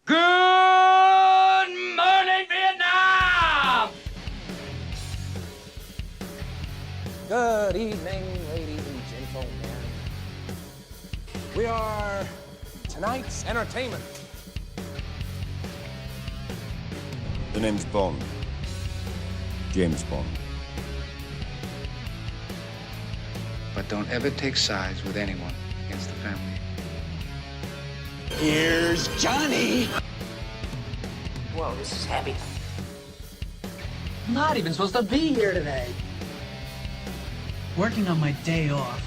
Good morning, Vietnam! Good evening, ladies and gentlemen. We are tonight's entertainment. The name's Bond. James Bond. But don't ever take sides with anyone against the family. Here's Johnny! Whoa, this is heavy. I'm not even supposed to be here today. Working on my day off.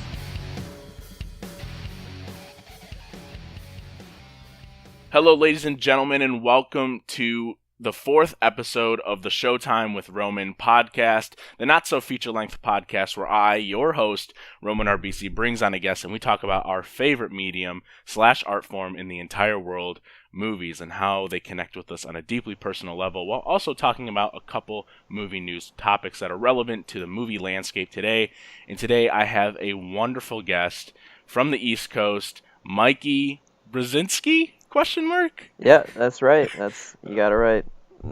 Hello, ladies and gentlemen, and welcome to the fourth episode of the Showtime with Roman podcast, the not-so-feature-length podcast where I, your host, Roman RBC, brings on a guest and we talk about our favorite medium/art form in the entire world, movies, and how they connect with us on a deeply personal level, while also talking about a couple movie news topics that are relevant to the movie landscape today. And today I have a wonderful guest from the East Coast, Mikey Brzezinski? Question mark? Yeah, that's right. You got it right.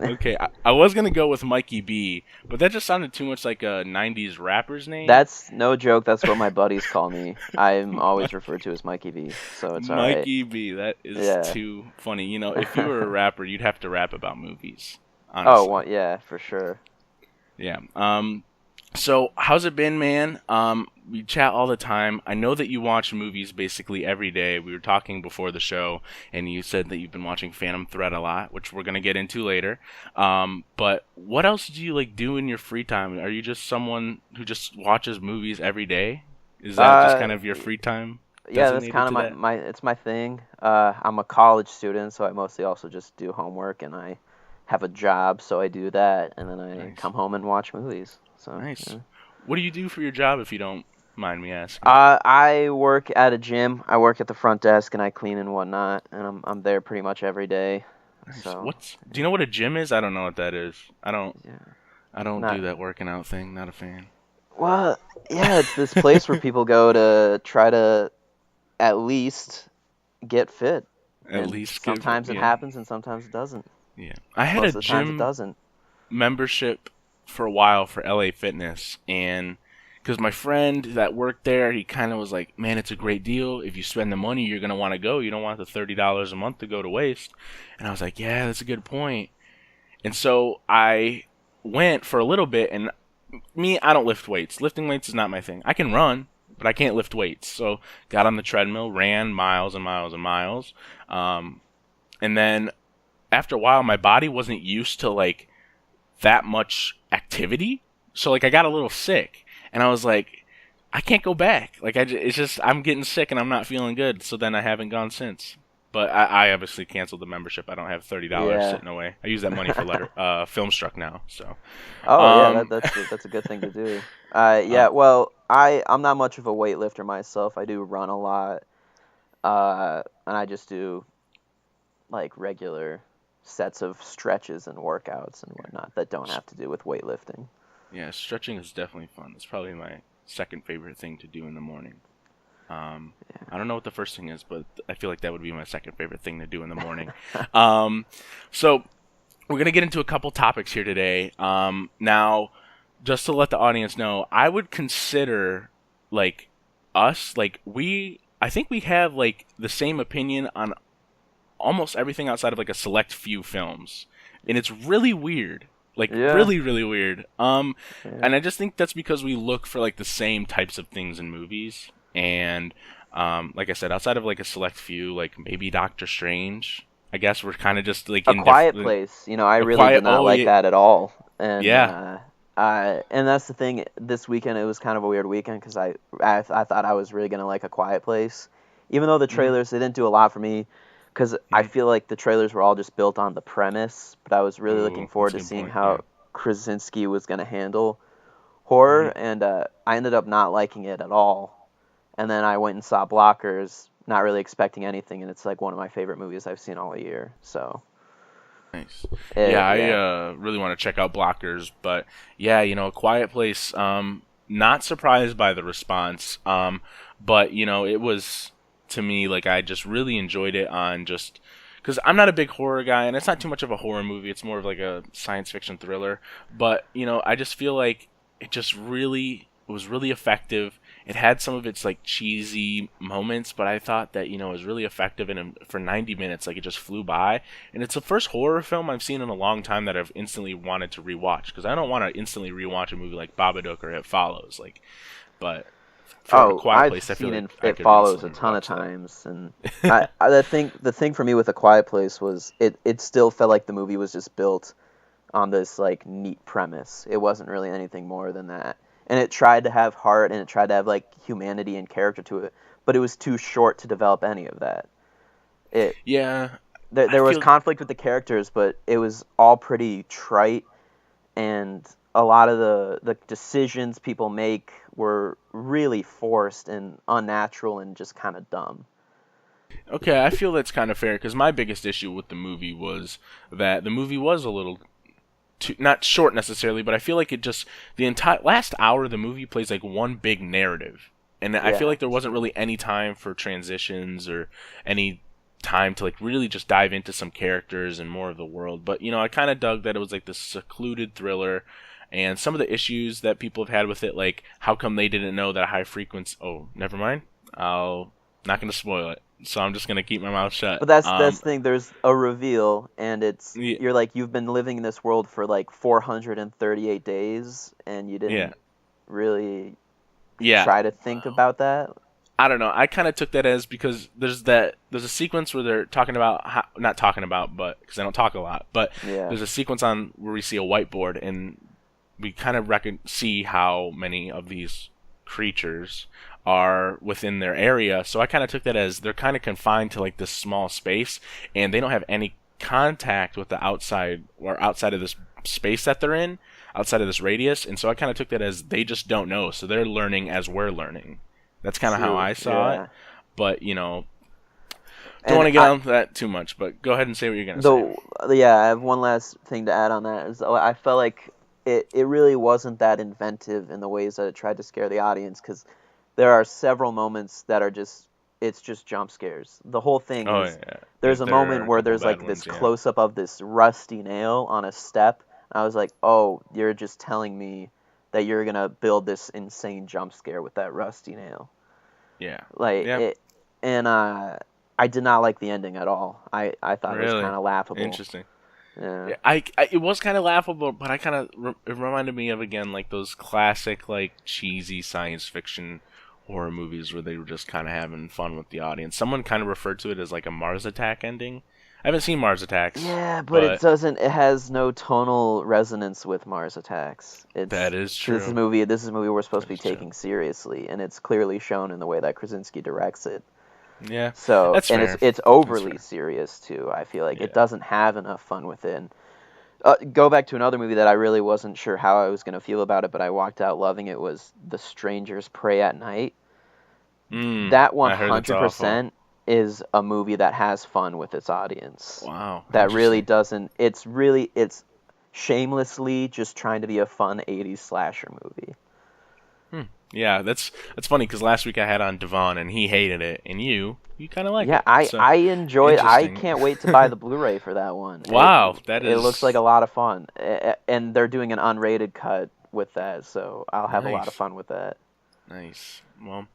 Okay, I was going to go with Mikey B, but that just sounded too much like a 90s rapper's name. That's no joke. That's what my buddies call me. I'm always referred to as Mikey B, so it's all right. Mikey B, that is too funny. You know, if you were a rapper, you'd have to rap about movies, honestly. Oh, well, yeah, for sure. Yeah. So, how's it been, man? We chat all the time. I know that you watch movies basically every day. We were talking before the show, and you said that you've been watching Phantom Thread a lot, which we're going to get into later. But what else do you do in your free time? Are you just someone who just watches movies every day? Is that just kind of your free time? Yeah, that's kind of it's my thing. I'm a college student, so I mostly also just do homework, and I have a job, so I do that, and then I come home and watch movies. So, nice. Yeah. What do you do for your job, if you don't mind me asking? I work at a gym. I work at the front desk, and I clean and whatnot, and I'm there pretty much every day. Nice. So, do you know what a gym is? I don't know what that is. I don't Not do that working out thing. Not a fan. Well, yeah, it's this place where people go to try to at least get fit. Sometimes it happens, and sometimes it doesn't. Yeah, I had Most a of the times gym it doesn't. membership for a while for LA Fitness, and because my friend that worked there, he kind of was like, man, it's a great deal. If you spend the money, you're going to want to go. You don't want the $30 a month to go to waste. And I was like, yeah, that's a good point. And so I went for a little bit, and I don't lift weights. Lifting weights is not my thing. I can run, but I can't lift weights. So got on the treadmill, ran miles and miles and miles. And then after a while, my body wasn't used to that much activity. So I got a little sick, and I was like, I can't go back. It's just I'm getting sick and I'm not feeling good. So then I haven't gone since. But I obviously canceled the membership. I don't have $30 sitting away. I use that money for Filmstruck now. So. Oh yeah, that's a good thing to do. Well, I'm not much of a weightlifter myself. I do run a lot, and I just do regular sets of stretches and workouts and whatnot that don't have to do with weightlifting. Yeah, stretching is definitely fun. It's probably my second favorite thing to do in the morning. I don't know what the first thing is, but I feel like that would be my second favorite thing to do in the morning. So we're going to get into a couple topics here today. Now, just to let the audience know, I would consider us, I think we have the same opinion on almost everything outside of a select few films, and it's really weird, really, really weird. And I just think that's because we look for the same types of things in movies, and like I said, outside of a select few, maybe Doctor Strange, I guess we're kind of just A Quiet Place. I really did not like that at all, and and that's the thing. This weekend it was kind of a weird weekend because I thought I was really gonna like A Quiet Place, even though the trailers they didn't do a lot for me. Because I feel like the trailers were all just built on the premise, but I was really looking forward to seeing how Krasinski was going to handle horror, and I ended up not liking it at all. And then I went and saw Blockers, not really expecting anything, and it's one of my favorite movies I've seen all year. So nice. I really want to check out Blockers, but A Quiet Place. Not surprised by the response, but it was. To me, I just really enjoyed it on just because I'm not a big horror guy, and it's not too much of a horror movie. It's more of like a science fiction thriller. But I just feel like it was really effective. It had some of its like cheesy moments, but I thought that it was really effective, and for 90 minutes, like, it just flew by. And it's the first horror film I've seen in a long time that I've instantly wanted to rewatch, because I don't want to instantly rewatch a movie like Babadook or It Follows, but for A Quiet Place, I feel like It Follows a ton of times, and the thing for me with A Quiet Place was it still felt like the movie was just built on this like neat premise. It wasn't really anything more than that. And it tried to have heart, and it tried to have like humanity and character to it, but it was too short to develop any of that. There was conflict with the characters, but it was all pretty trite, and a lot of the decisions people make were really forced and unnatural and just kind of dumb. Okay, I feel that's kind of fair, because my biggest issue with the movie was that the movie was a little not short necessarily, but I feel like the entire last hour of the movie plays like one big narrative, and I feel like there wasn't really any time for transitions or any time to like really just dive into some characters and more of the world. But I kind of dug that it was like this secluded thriller, and some of the issues that people have had with it, like how come they didn't know that high frequency. Oh, never mind. Not going to spoil it. So I'm just gonna keep my mouth shut. But that's the thing. There's a reveal, and you're like, you've been living in this world for like 438 days, and you didn't really try to think about that. I don't know. I kind of took that as, because there's a sequence where they're talking about not talking about, but because I don't talk a lot, but there's a sequence where we see a whiteboard, and we kind of see how many of these creatures are within their area. So I kind of took that as they're kind of confined to like this small space, and they don't have any contact with the outside or outside of this space that they're in, outside of this radius. And so I kind of took that as they just don't know, so they're learning as we're learning. That's kind of how I saw it. But don't want to get on that too much, but go ahead and say what you're going to say. Yeah, I have one last thing to add on that. Is I felt like it really wasn't that inventive in the ways that it tried to scare the audience, because there are several moments that are it's just jump scares. The whole thing is, there's a moment where there's like this close-up of this rusty nail on a step. I was like, oh, you're just telling me that you're going to build this insane jump scare with that rusty nail. Yeah. I did not like the ending at all. I thought it was kind of laughable. Interesting. Yeah. It was kind of laughable, but I kind of it reminded me of, again, like those classic like cheesy science fiction horror movies where they were just kind of having fun with the audience. Someone kind of referred to it as like a Mars Attack ending. I haven't seen Mars Attacks. Yeah, but it doesn't. It has no tonal resonance with Mars Attacks. That is true. This is a movie we're supposed to be taking seriously, and it's clearly shown in the way that Krasinski directs it. Yeah. So that's fair. It's overly serious too. I feel like it doesn't have enough fun with it. And, go back to another movie that I really wasn't sure how I was going to feel about it, but I walked out loving it, was The Strangers Prey at Night. That 100% is a movie that has fun with its audience. Wow. That really doesn't. It's shamelessly just trying to be a fun 80s slasher movie. Yeah, that's funny, because last week I had on Devon and he hated it, and you kind of like it. Yeah, I enjoyed it. I can't wait to buy the Blu-ray for that one. Wow, it looks like a lot of fun. And they're doing an unrated cut with that, so I'll have a lot of fun with that. Nice. Well,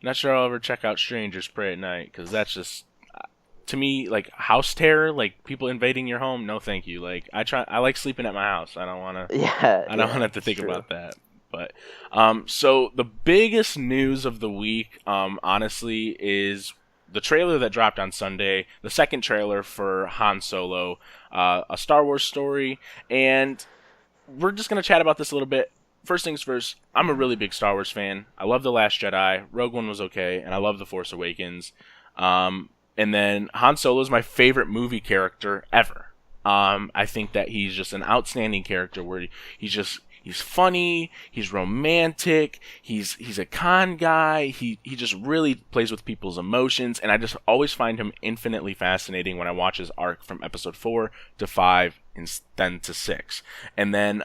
not sure I'll ever check out Strangers Prey at Night, because that's just, to me, like house terror, like people invading your home. No, thank you. Like I like sleeping at my house. I don't want to. Yeah. I don't want to have to think about that. But so the biggest news of the week, honestly, is the trailer that dropped on Sunday, the second trailer for Han Solo, a Star Wars story, and we're just gonna chat about this a little bit. First things first, I'm a really big Star Wars fan. I love The Last Jedi. Rogue One was okay, and I love The Force Awakens. And then Han Solo is my favorite movie character ever. I think that he's just an outstanding character where he's funny, he's romantic, he's a con guy, he just really plays with people's emotions, and I just always find him infinitely fascinating when I watch his arc from episode 4 to 5 and then to 6. And then,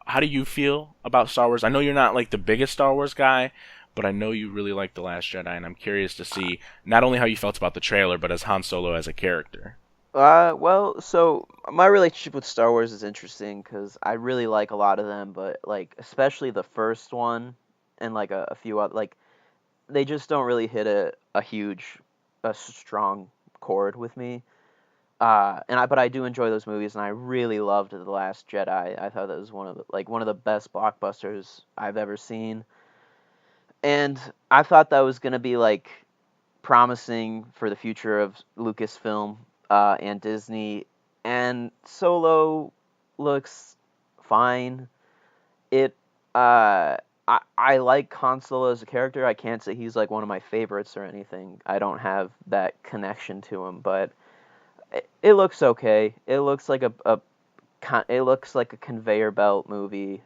how do you feel about Star Wars? I know you're not like the biggest Star Wars guy, but I know you really liked The Last Jedi, and I'm curious to see not only how you felt about the trailer, but as Han Solo as a character. Well, so my relationship with Star Wars is interesting because I really like a lot of them, but like especially the first one and like a few other, like they just don't really hit a strong chord with me. But I do enjoy those movies, and I really loved The Last Jedi. I thought that was one of the best blockbusters I've ever seen, and I thought that was gonna be like promising for the future of Lucasfilm and Disney. And Solo looks fine. I like Han Solo as a character. I can't say he's like one of my favorites or anything. I don't have that connection to him, but it looks okay. It looks like it looks like a conveyor belt movie,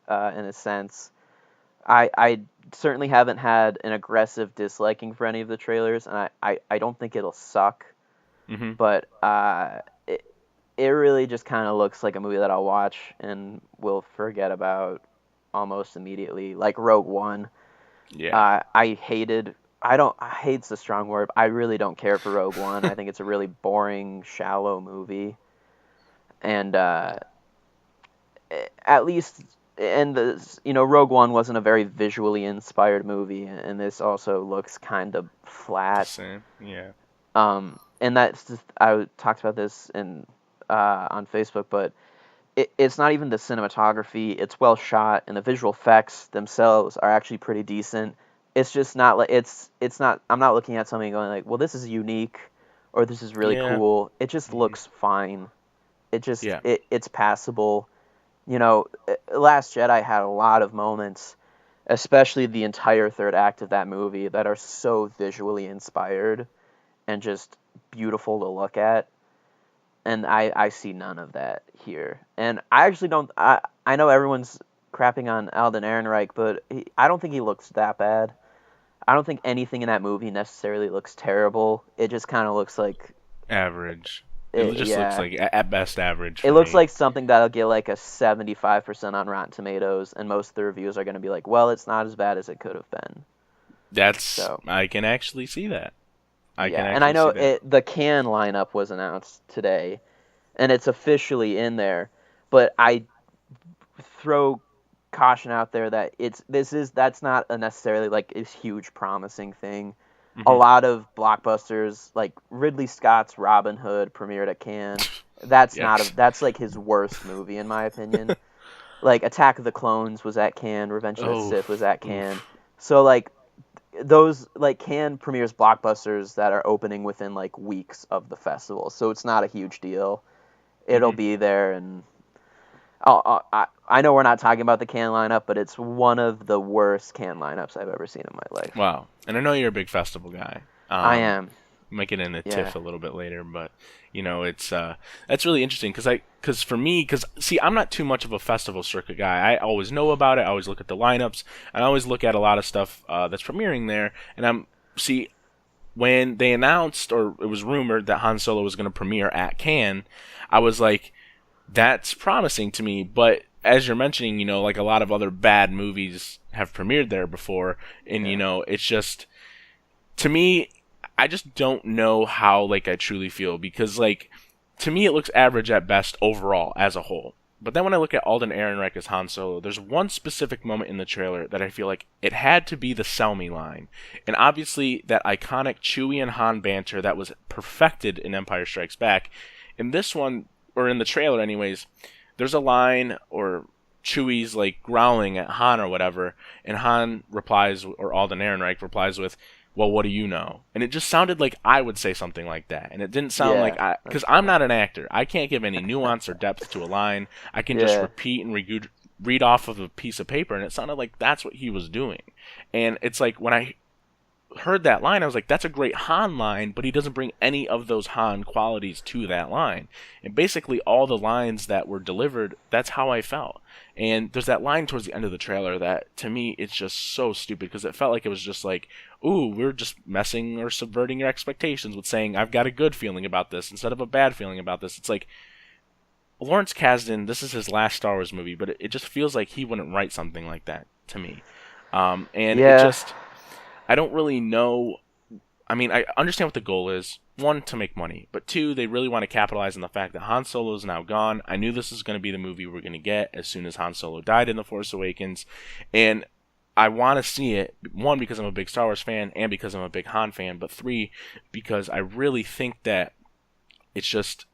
in a sense. I certainly haven't had an aggressive disliking for any of the trailers, and I don't think it'll suck. Mm-hmm. But it really just kind of looks like a movie that I'll watch and will forget about almost immediately, like Rogue One. Yeah. Hate's a strong word. I really don't care for Rogue One. I think it's a really boring, shallow movie. And at least, Rogue One wasn't a very visually inspired movie, and this also looks kind of flat. Same. Yeah. And that's just, I talked about this on Facebook, but it's not even the cinematography. It's well shot, and the visual effects themselves are actually pretty decent. It's just not like it's not. I'm not looking at something and going like, well, this is unique, or this is really cool. It just looks fine. It's passable. Last Jedi had a lot of moments, especially the entire third act of that movie, that are so visually inspired and just beautiful to look at. And I see none of that here. And I actually don't... I know everyone's crapping on Alden Ehrenreich, but I don't think he looks that bad. I don't think anything in that movie necessarily looks terrible. It just kind of looks like... average. It just looks like, at best, average. It looks like something that'll get like a 75% on Rotten Tomatoes, and most of the reviews are going to be like, well, it's not as bad as it could have been. I can actually see that. And I know the Cannes lineup was announced today, and it's officially in there. But I throw caution out there that that's not a necessarily like a huge promising thing. Mm-hmm. A lot of blockbusters, like Ridley Scott's Robin Hood, premiered at Cannes. That's that's like his worst movie in my opinion. Like Attack of the Clones was at Cannes, Revenge of the Sith was at Cannes. So like those like Cannes premieres blockbusters that are opening within like weeks of the festival, so it's not a huge deal. It'll be there, and I know we're not talking about the Cannes lineup, but it's one of the worst Cannes lineups I've ever seen in my life. Wow. And I know you're a big festival guy. I am. Might get into TIFF a little bit later, but it's that's really interesting because I'm not too much of a festival circuit guy. I always know about it. I always look at the lineups. I always look at a lot of stuff that's premiering there. And when they announced, or it was rumored, that Han Solo was going to premiere at Cannes, I was like, that's promising to me. But as you're mentioning, like a lot of other bad movies have premiered there before, and it's just, to me, I just don't know how I truly feel, because to me it looks average at best overall as a whole. But then when I look at Alden Ehrenreich as Han Solo, there's one specific moment in the trailer that I feel like it had to be the "Sell me" line. And obviously that iconic Chewie and Han banter that was perfected in Empire Strikes Back. In this one, or in the trailer anyways, there's a line, or Chewie's growling at Han or whatever, and Han replies, or Alden Ehrenreich replies with, "Well, what do you know?" And it just sounded like I would say something like that. And it didn't sound because I'm not an actor. I can't give any nuance or depth to a line. I can just repeat and read off of a piece of paper, and it sounded like that's what he was doing. And it's like, when I heard that line, I was like, that's a great Han line, but he doesn't bring any of those Han qualities to that line. And basically all the lines that were delivered, that's how I felt. And there's that line towards the end of the trailer that, to me, it's just so stupid, because it felt like it was just like, ooh, we're just messing or subverting your expectations with saying, I've got a good feeling about this instead of a bad feeling about this. It's like, Lawrence Kasdan, this is his last Star Wars movie, but it just feels like he wouldn't write something like that to me. And Yeah. it just, I don't really know. I mean, I understand what the goal is. One, to make money. But two, they really want to capitalize on the fact that Han Solo is now gone. I knew this was going to be the movie we're going to get as soon as Han Solo died in The Force Awakens. And I want to see it, one, because I'm a big Star Wars fan and because I'm a big Han fan. But three, because I really think that it's just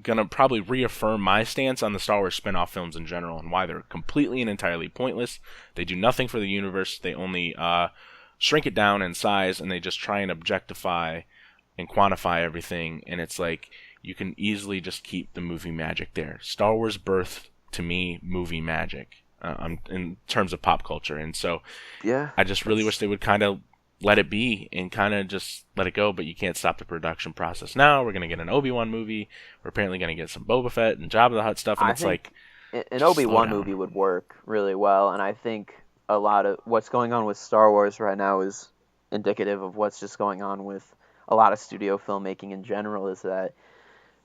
going to probably reaffirm my stance on the Star Wars spin-off films in general and why they're completely and entirely pointless. They do nothing for the universe. They only shrink it down in size, and they just try and objectify and quantify everything. And it's like, you can easily just keep the movie magic there. Star Wars birthed, to me, movie magic in terms of pop culture. And so Yeah. I just really wish they would kind of let it be and kind of just let it go, but you can't stop the production process now. We're going to get an Obi-Wan movie. We're apparently going to get some Boba Fett and Jabba the Hutt stuff, and I it's think like, an slow Obi-Wan down. movie would work really well, and I think a lot of what's going on with Star Wars right now is indicative of what's just going on with a lot of studio filmmaking in general. Is that,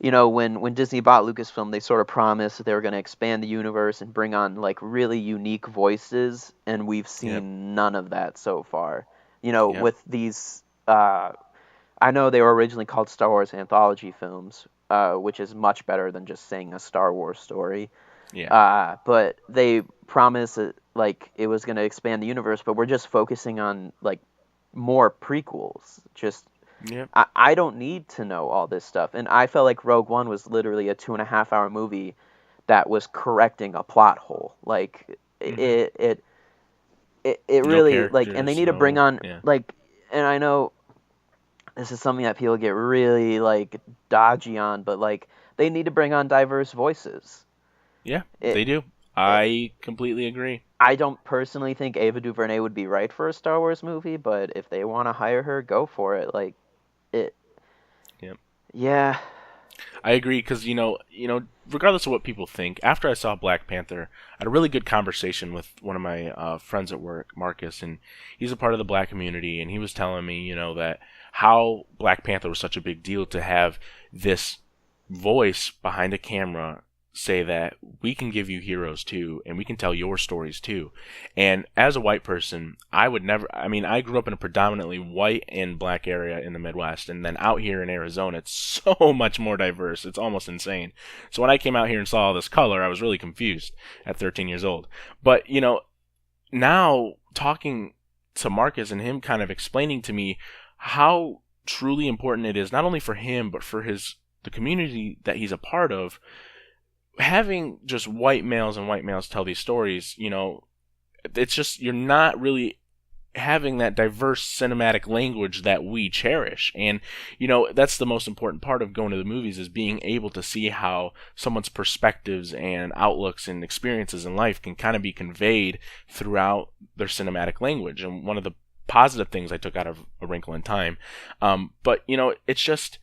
you know, when Disney bought Lucasfilm, they sort of promised that they were going to expand the universe and bring on like really unique voices, and we've seen none of that so far. You know, with these, I know they were originally called Star Wars anthology films, which is much better than just saying a Star Wars story. Yeah. But they promised that like it was going to expand the universe, but we're just focusing on like more prequels. Just Yep. I don't need to know all this stuff, and I felt like Rogue One was literally a 2.5 hour movie that was correcting a plot hole. Like it really like, and they need to bring on like, and I know this is something that people get really like dodgy on, but like they need to bring on diverse voices. Yeah, they do. I completely agree. I don't personally think Ava DuVernay would be right for a Star Wars movie, but if they want to hire her, go for it. Like it. Yep. Yeah. I agree, because you know, regardless of what people think, after I saw Black Panther, I had a really good conversation with one of my friends at work, Marcus, and he's a part of the Black community, and he was telling me, that how Black Panther was such a big deal to have this voice behind a camera say that we can give you heroes too, and we can tell your stories too. And as a white person, I would never, I grew up in a predominantly white and black area in the Midwest, and then out here in Arizona, it's so much more diverse. It's almost insane. So when I came out here and saw all this color, I was really confused at 13 years old. But, now talking to Marcus and him kind of explaining to me how truly important it is, not only for him, but for the community that he's a part of, having just white males and white males tell these stories, it's just, you're not really having that diverse cinematic language that we cherish. And, that's the most important part of going to the movies, is being able to see how someone's perspectives and outlooks and experiences in life can kind of be conveyed throughout their cinematic language. And one of the positive things I took out of A Wrinkle in Time. But, it's just,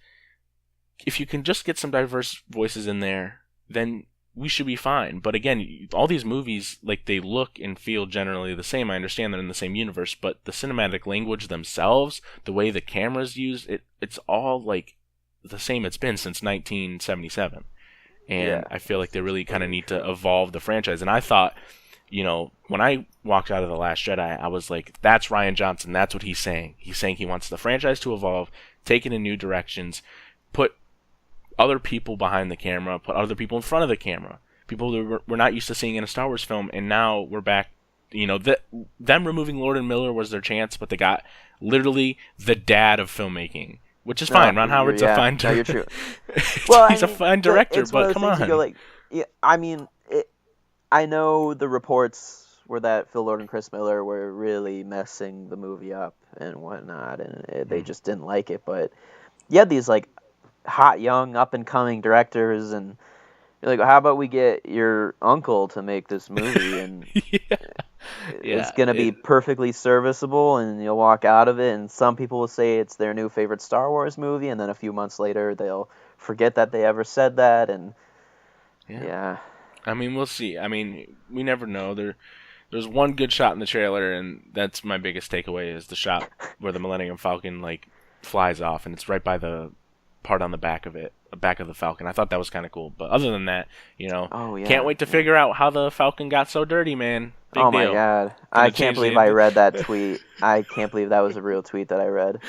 if you can just get some diverse voices in there, then we should be fine. But again, all these movies, like, they look and feel generally the same. I understand they're in the same universe, but the cinematic language themselves, the way the camera's used, it's all like the same it's been since 1977. And I feel like they really kind of need to evolve the franchise. And I thought, when I walked out of The Last Jedi, I was like, that's Rian Johnson. That's what he's saying. He's saying he wants the franchise to evolve, take it in new directions, put other people behind the camera, put other people in front of the camera, people that we're not used to seeing in a Star Wars film. And now we're back, them removing Lord and Miller was their chance, but they got literally the dad of filmmaking, which is fine. Ron Howard's a fine director. You're true. Well, he's a fine director, but come on. I know the reports were that Phil Lord and Chris Miller were really messing the movie up and whatnot, and they just didn't like it. But you had these like hot young up and coming directors, and you're like, how about we get your uncle to make this movie, and it's gonna be perfectly serviceable, and you'll walk out of it, and some people will say it's their new favorite Star Wars movie, and then a few months later they'll forget that they ever said that. And we'll see. We never know. There's one good shot in the trailer, and that's my biggest takeaway, is the shot where the Millennium Falcon like flies off, and it's right by the part on the back of the Falcon. I thought that was kind of cool. But other than that, Oh, yeah, can't wait to figure out how the Falcon got so dirty, man. Big oh deal. my god. I can't believe I read that tweet. I can't believe that was a real tweet that I read.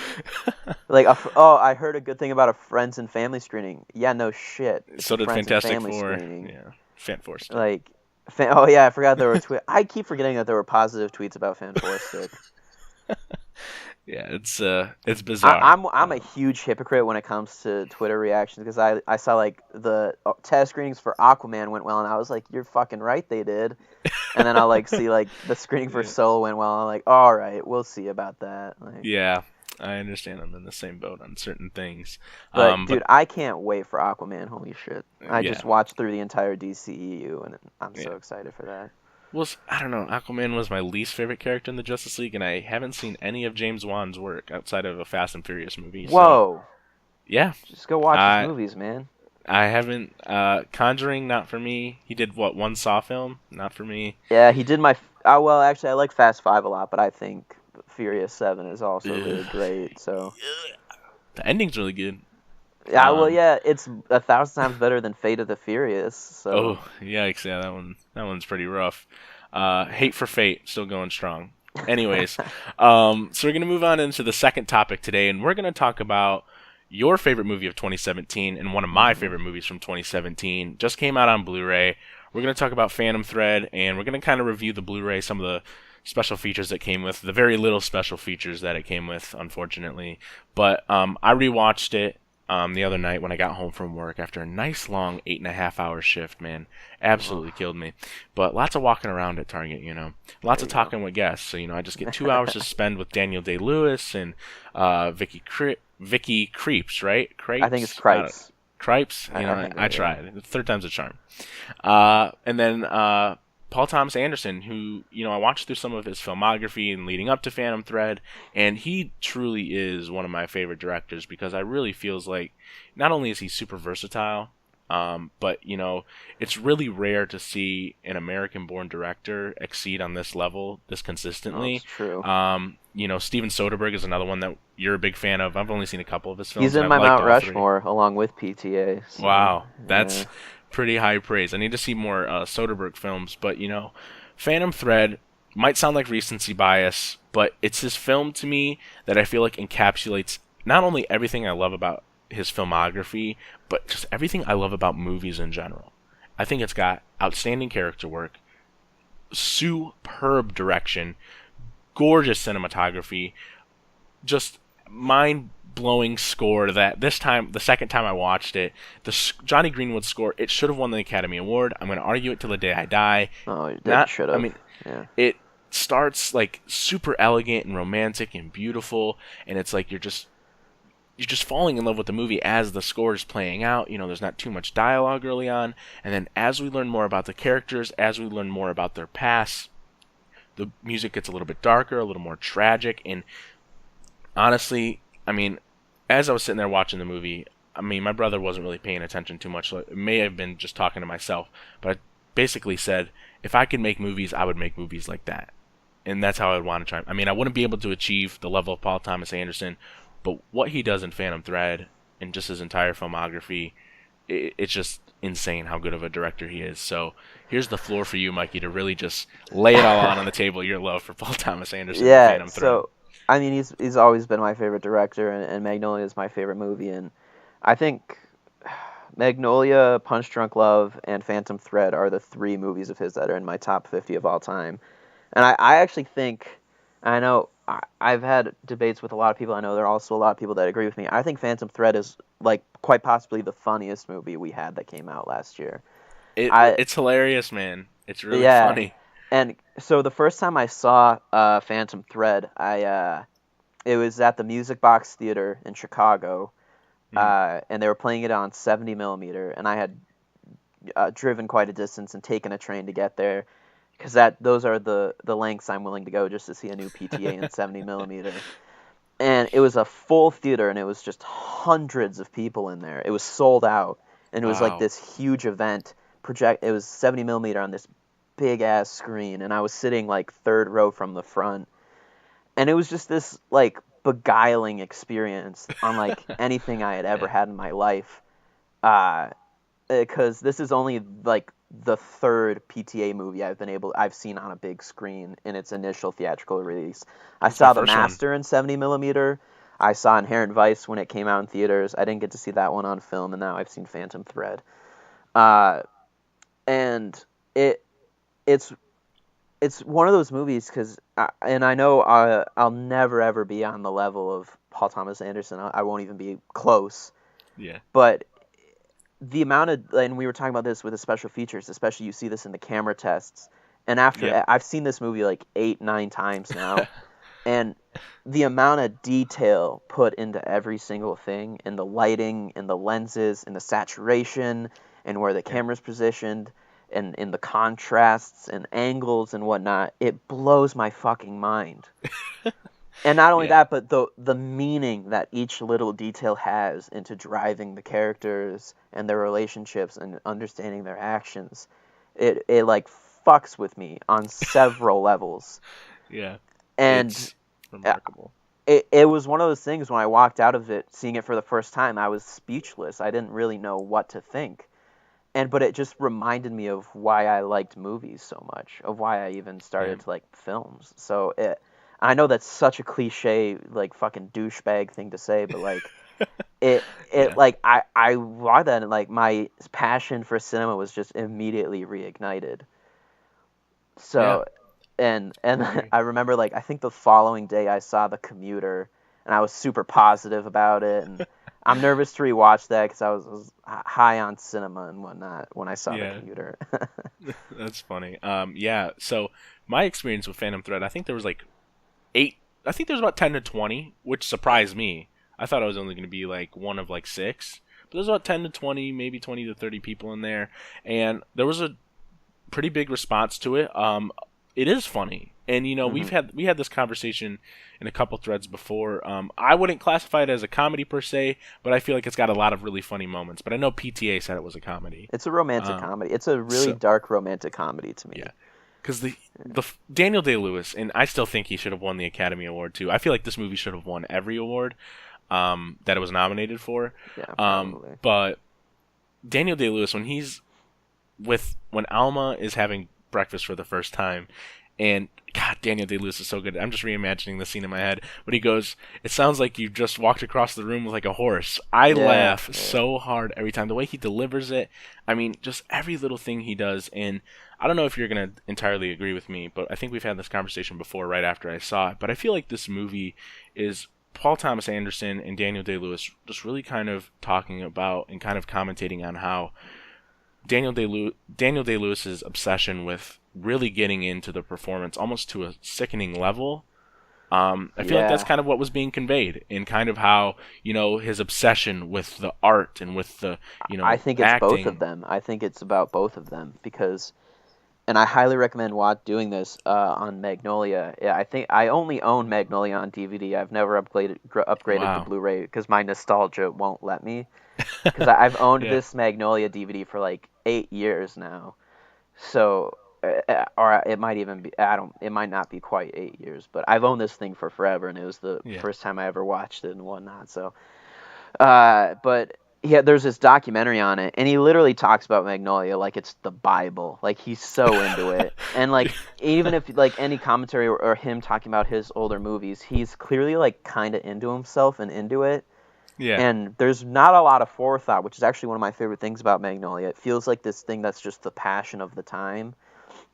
Like, I heard a good thing about a Friends and Family screening. Yeah, no shit. It's So a did Friends Fantastic and Family Four. screening. Yeah, Fan Four stick. Like, oh yeah, I forgot there were I keep forgetting that there were positive tweets about Fan Four stick. Yeah, it's bizarre. I'm a huge hypocrite when it comes to Twitter reactions because I saw like the test screenings for Aquaman went well and I was like, you're fucking right they did, and then I'll like see like the screening for Solo went well and I'm like, all right, we'll see about that. Like, yeah, I understand. I'm in the same boat on certain things. But dude, I can't wait for Aquaman. Holy shit! I Yeah. just watched through the entire DCEU and I'm so excited for that. Well, I don't know. Aquaman was my least favorite character in the Justice League, and I haven't seen any of James Wan's work outside of a Fast and Furious movie. So, Whoa! yeah, Just go watch his movies, man. I haven't. Conjuring, not for me. He did one Saw film, not for me. Yeah, he did my. Well, actually, I like Fast 5 a lot, but I think Furious 7 is also really great. So The ending's really good. yeah, well, yeah, it's 1,000 times better than Fate of the Furious. So. Oh, yikes! Yeah, that one's pretty rough. Hate for Fate, still going strong. Anyways, so we're gonna move on into the second topic today, and we're gonna talk about your favorite movie of 2017 and one of my favorite movies from 2017. Just came out on Blu-ray. We're gonna talk about Phantom Thread, and we're gonna kind of review the Blu-ray, some of the special features that came with, the very little special features that it came with, unfortunately. But I rewatched it the other night when I got home from work after a nice long 8.5-hour shift, man. Absolutely killed me. But lots of walking around at Target, Lots of talking with guests. So, I just get 2 hours to spend with Daniel Day-Lewis and Vicky Creeps, right? Crepes? I think it's Cripes. Cripes? I tried. The third time's a charm. And then Paul Thomas Anderson, who, I watched through some of his filmography and leading up to Phantom Thread, and he truly is one of my favorite directors because I really feels like not only is he super versatile, but, it's really rare to see an American-born director exceed on this level this consistently. That's true. Steven Soderbergh is another one that you're a big fan of. I've only seen a couple of his films. He's in my Mount Rushmore along with PTA. So, wow, that's pretty high praise. I need to see more Soderbergh films, but Phantom Thread might sound like recency bias, but it's his film to me that I feel like encapsulates not only everything I love about his filmography, but just everything I love about movies in general. I think it's got outstanding character work, superb direction, gorgeous cinematography, just mind-blowing score that this time, the second time I watched it, the Johnny Greenwood score, it should have won the Academy Award. I'm going to argue it till the day I die. Oh, it should have. I mean, it starts like super elegant and romantic and beautiful, and it's like you're just falling in love with the movie as the score is playing out. There's not too much dialogue early on, and then as we learn more about the characters, as we learn more about their past, the music gets a little bit darker, a little more tragic, and honestly, as I was sitting there watching the movie, my brother wasn't really paying attention too much. So it may have been just talking to myself, but I basically said, if I could make movies, I would make movies like that. And that's how I would want to try. I wouldn't be able to achieve the level of Paul Thomas Anderson, but what he does in Phantom Thread and just his entire filmography, it's just insane how good of a director he is. So here's the floor for you, Mikey, to really just lay it all out on the table, your love for Paul Thomas Anderson and Phantom Thread. So he's always been my favorite director, and Magnolia is my favorite movie, and I think Magnolia, Punch Drunk Love, and Phantom Thread are the 3 movies of his that are in my top 50 of all time. And I actually think, I know I've had debates with a lot of people. I know there are also a lot of people that agree with me. I think Phantom Thread is like quite possibly the funniest movie we had that came out last year. It's hilarious, man. It's really funny. And so the first time I saw Phantom Thread, it was at the Music Box Theater in Chicago, and they were playing it on 70 millimeter, and I had driven quite a distance and taken a train to get there, because those are the lengths I'm willing to go just to see a new PTA in 70 millimeter. And it was a full theater, and it was just hundreds of people in there. It was sold out, and it was like this huge event. It was 70 millimeter on this big ass screen, and I was sitting like 3rd row from the front, and it was just this like beguiling experience unlike anything I had ever had in my life. Because this is only like the third PTA movie I've seen on a big screen in its initial theatrical release. I saw The Master in 70 millimeter. I saw Inherent Vice when it came out in theaters. I didn't get to see that one on film, and now I've seen Phantom Thread. And it's one of those movies because, and I know I'll never ever be on the level of Paul Thomas Anderson. I won't even be close. Yeah. But the amount of, and we were talking about this with the special features, especially you see this in the camera tests. And after I've seen this movie like 8-9 times now, and the amount of detail put into every single thing, in the lighting, in the lenses, in the saturation, and where the camera's positioned, and in the contrasts and angles and whatnot, it blows my fucking mind. And not only that, but the meaning that each little detail has into driving the characters and their relationships and understanding their actions, it like fucks with me on several levels. Yeah, and it's remarkable. It was one of those things when I walked out of it, seeing it for the first time, I was speechless. I didn't really know what to think. But it just reminded me of why I liked movies so much, of why I even started to like films. So I know that's such a cliche, like fucking douchebag thing to say, but like like I watched that and like my passion for cinema was just immediately reignited. So and I remember like I think the following day I saw The Commuter and I was super positive about it, and I'm nervous to rewatch that because I was high on cinema and whatnot when I saw The Commuter. That's funny. So my experience with Phantom Thread, I think there was like 8. I think there was about 10 to 20, which surprised me. I thought I was only going to be like one of like 6, but there's about 10 to 20, maybe 20 to 30 people in there, and there was a pretty big response to it. It is funny, and you know we had this conversation in a couple threads before. I wouldn't classify it as a comedy per se, but I feel like it's got a lot of really funny moments. But I know PTA said it was a comedy. It's a romantic comedy. It's a really dark romantic comedy to me. Yeah, because the Daniel Day-Lewis, and I still think he should have won the Academy Award too. I feel like this movie should have won every award that it was nominated for. Yeah, probably. But Daniel Day-Lewis, when Alma is having breakfast for the first time, and God, Daniel Day-Lewis is so good. I'm just reimagining the scene in my head. But he goes, "It sounds like you just walked across the room with like a horse." I laugh so hard every time. The way he delivers it, I mean, just every little thing he does. And I don't know if you're going to entirely agree with me, but I think we've had this conversation before right after I saw it. But I feel like this movie is Paul Thomas Anderson and Daniel Day-Lewis just really kind of talking about and kind of commentating on how Daniel Day-Lewis's obsession with really getting into the performance almost to a sickening level. I feel like that's kind of what was being conveyed, and kind of how, you know, his obsession with the art and with the, you know, I think it's acting. both of them. I think it's about both of them because, and I highly recommend doing this on Magnolia. Yeah, I think I only own Magnolia on DVD. I've never upgraded to Blu-ray because my nostalgia won't let me. Because I've owned this Magnolia DVD for like 8 years now, so or it might even be it might not be quite 8 years, but I've owned this thing for forever, and it was the first time I ever watched it and whatnot. So, but there's this documentary on it, and he literally talks about Magnolia like it's the Bible. Like he's so into it, and like even if like any commentary or him talking about his older movies, he's clearly like kind of into himself and into it. Yeah. And there's not a lot of forethought, which is actually one of my favorite things about Magnolia. It feels like this thing that's just the passion of the time.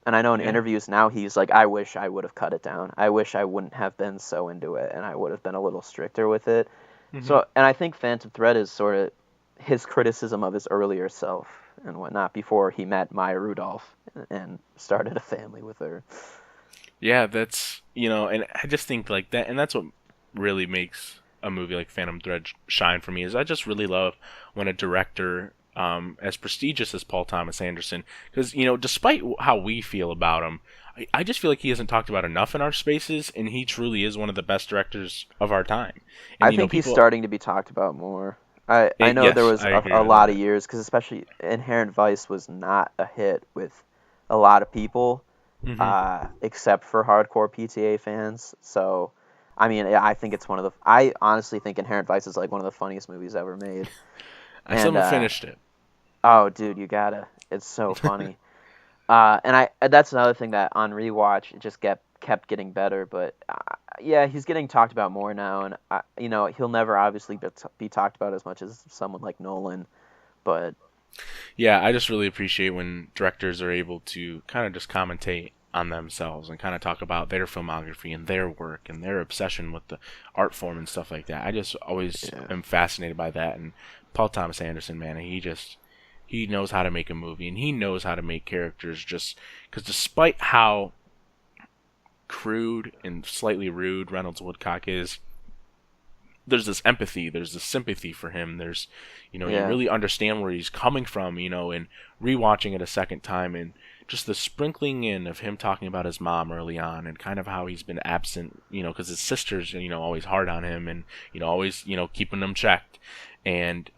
And I know in interviews now he's like, I wish I would have cut it down. I wish I wouldn't have been so into it, and I would have been a little stricter with it. Mm-hmm. So, and I think Phantom Thread is sort of his criticism of his earlier self and whatnot before he met Maya Rudolph and started a family with her. Yeah, that's, you know, and I just think like that, and that's what really makes a movie like Phantom Thread shine for me, is I just really love when a director as prestigious as Paul Thomas Anderson, because, you know, despite how we feel about him, I just feel like he isn't talked about enough in our spaces, and he truly is one of the best directors of our time. And, I think he's starting to be talked about more. I know there was a lot of years, because especially Inherent Vice was not a hit with a lot of people, except for hardcore PTA fans. So I mean, I think it's I honestly think Inherent Vice is like one of the funniest movies ever made. I still haven't finished it. Oh, dude, you gotta. It's so funny. And that's another thing that on rewatch, it just kept getting better. But yeah, he's getting talked about more now, and he'll never obviously be talked about as much as someone like Nolan. But yeah, I just really appreciate when directors are able to kind of just commentate on themselves and kind of talk about their filmography and their work and their obsession with the art form and stuff like that. I just always am fascinated by that. And Paul Thomas Anderson, man, he knows how to make a movie, and he knows how to make characters just because despite how crude and slightly rude Reynolds Woodcock is, there's this empathy, there's this sympathy for him. There's, you really understand where he's coming from, and rewatching it a second time and just the sprinkling in of him talking about his mom early on and kind of how he's been absent, because his sister's, always hard on him and, always, keeping him checked. And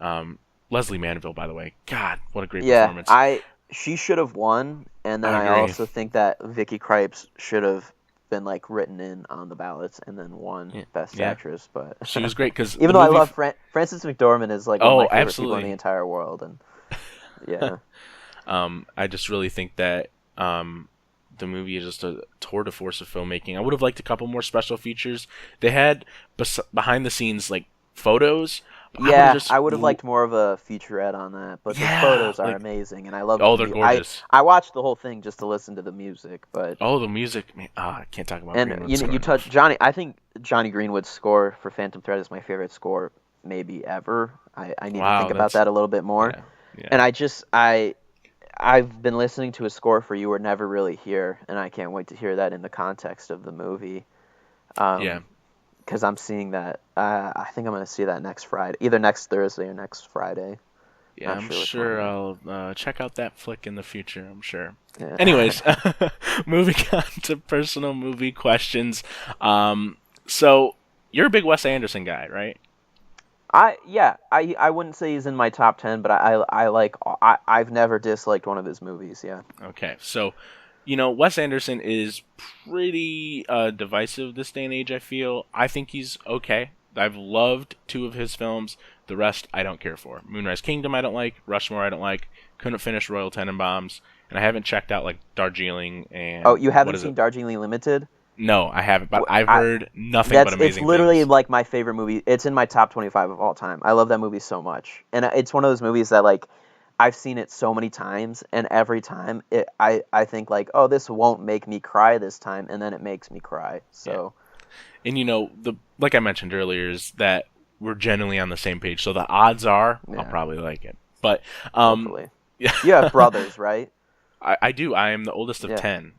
Leslie Manville, by the way, God, what a great performance. She should have won, and then I also think that Vicky Krieps should have been like written in on the ballots and then won Best Actress. But she was great because even though I love Frances McDormand is like one of my favorite people in the entire world, and I just really think that the movie is just a tour de force of filmmaking. I would have liked a couple more special features. They had behind the scenes like photos. I would have liked more of a featurette on that, but the photos are amazing, and I love. Oh, they're gorgeous. I watched the whole thing just to listen to the music, but the music, man, I can't talk about. And you touched Johnny. I think Johnny Greenwood's score for Phantom Thread is my favorite score maybe ever. I need to think about that a little bit more. Yeah. And I've been listening to his score for You Were Never Really Here, and I can't wait to hear that in the context of the movie. Because I'm seeing that. I think I'm going to see that next Friday, either next Thursday or next Friday. Yeah, I'm sure I'll check out that flick in the future, I'm sure. Yeah. Anyways, moving on to personal movie questions. So, you're a big Wes Anderson guy, right? I wouldn't say he's in my top 10, but I've never disliked one of his movies, yeah. Okay, so Wes Anderson is pretty divisive this day and age, I feel. I think he's okay. I've loved 2 of his films. The rest, I don't care for. Moonrise Kingdom, I don't like. Rushmore, I don't like. Couldn't finish Royal Tenenbaums. And I haven't checked out, like, Darjeeling and... Oh, you haven't seen Darjeeling Limited? No, I haven't, but I've heard nothing but amazing It's literally things. Like my favorite movie. It's in my top 25 of all time. I love that movie so much. And it's one of those movies that, like, I've seen it so many times, and every time I think like, oh, this won't make me cry this time, and then it makes me cry. So, and like I mentioned earlier, is that we're generally on the same page. So the odds are I'll probably like it. But hopefully. You have brothers, right? I do. I am the oldest of 10.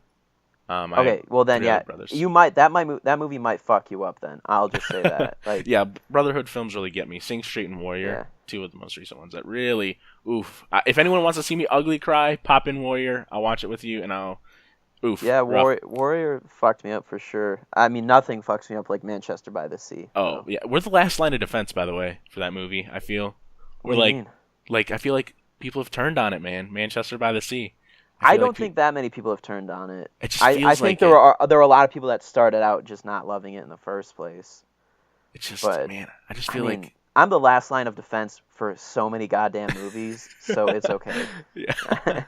Okay, well then, brothers. You might that movie might fuck you up. Then I'll just say that. Like, yeah, Brotherhood films really get me. Sing Street and Warrior, 2 of the most recent ones that really, oof. If anyone wants to see me ugly cry, pop in Warrior. I'll watch it with you, and I'll, oof. Yeah, Warrior fucked me up for sure. I mean, nothing fucks me up like Manchester by the Sea. Oh yeah, we're the last line of defense, by the way, for that movie. I feel we're I feel like people have turned on it, man. Manchester by the Sea. I don't think that many people have turned on it. It just feels I think there are a lot of people that started out just not loving it in the first place. It's just, man, I just feel like I'm the last line of defense for so many goddamn movies, so it's okay. Yeah.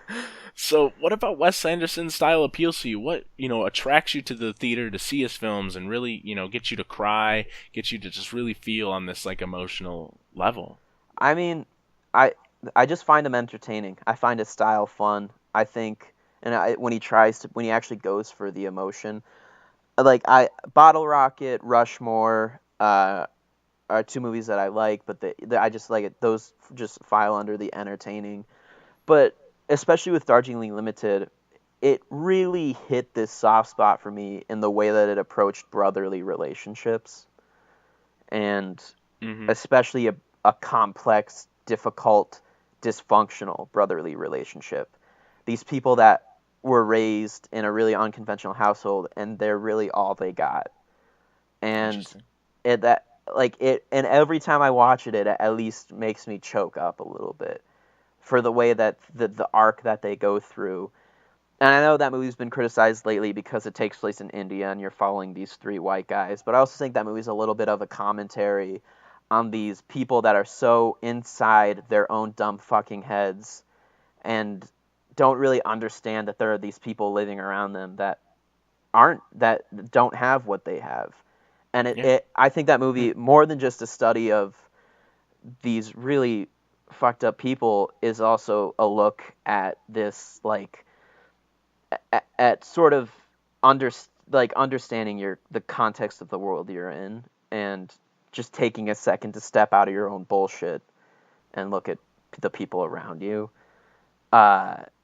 So, what about Wes Anderson's style appeals to you? What attracts you to the theater to see his films and really get you to cry, get you to just really feel on this like emotional level? I mean, I just find him entertaining. I find his style fun. I think, when he actually goes for the emotion, like Bottle Rocket, Rushmore, are 2 movies that I like, but I just like it. Those just file under the entertaining. But especially with Darjeeling Limited, it really hit this soft spot for me in the way that it approached brotherly relationships, and especially a complex, difficult, dysfunctional brotherly relationship. These people that were raised in a really unconventional household, and they're really all they got. And and every time I watch it, it at least makes me choke up a little bit for the way that the arc that they go through. And I know that movie's been criticized lately because it takes place in India and you're following these three white guys, but I also think that movie's a little bit of a commentary on these people that are so inside their own dumb fucking heads and don't really understand that there are these people living around them that don't have what they have. And I think that movie, more than just a study of these really fucked up people, is also a look at this, like, at sort of understanding the context of the world you're in, and just taking a second to step out of your own bullshit and look at the people around you.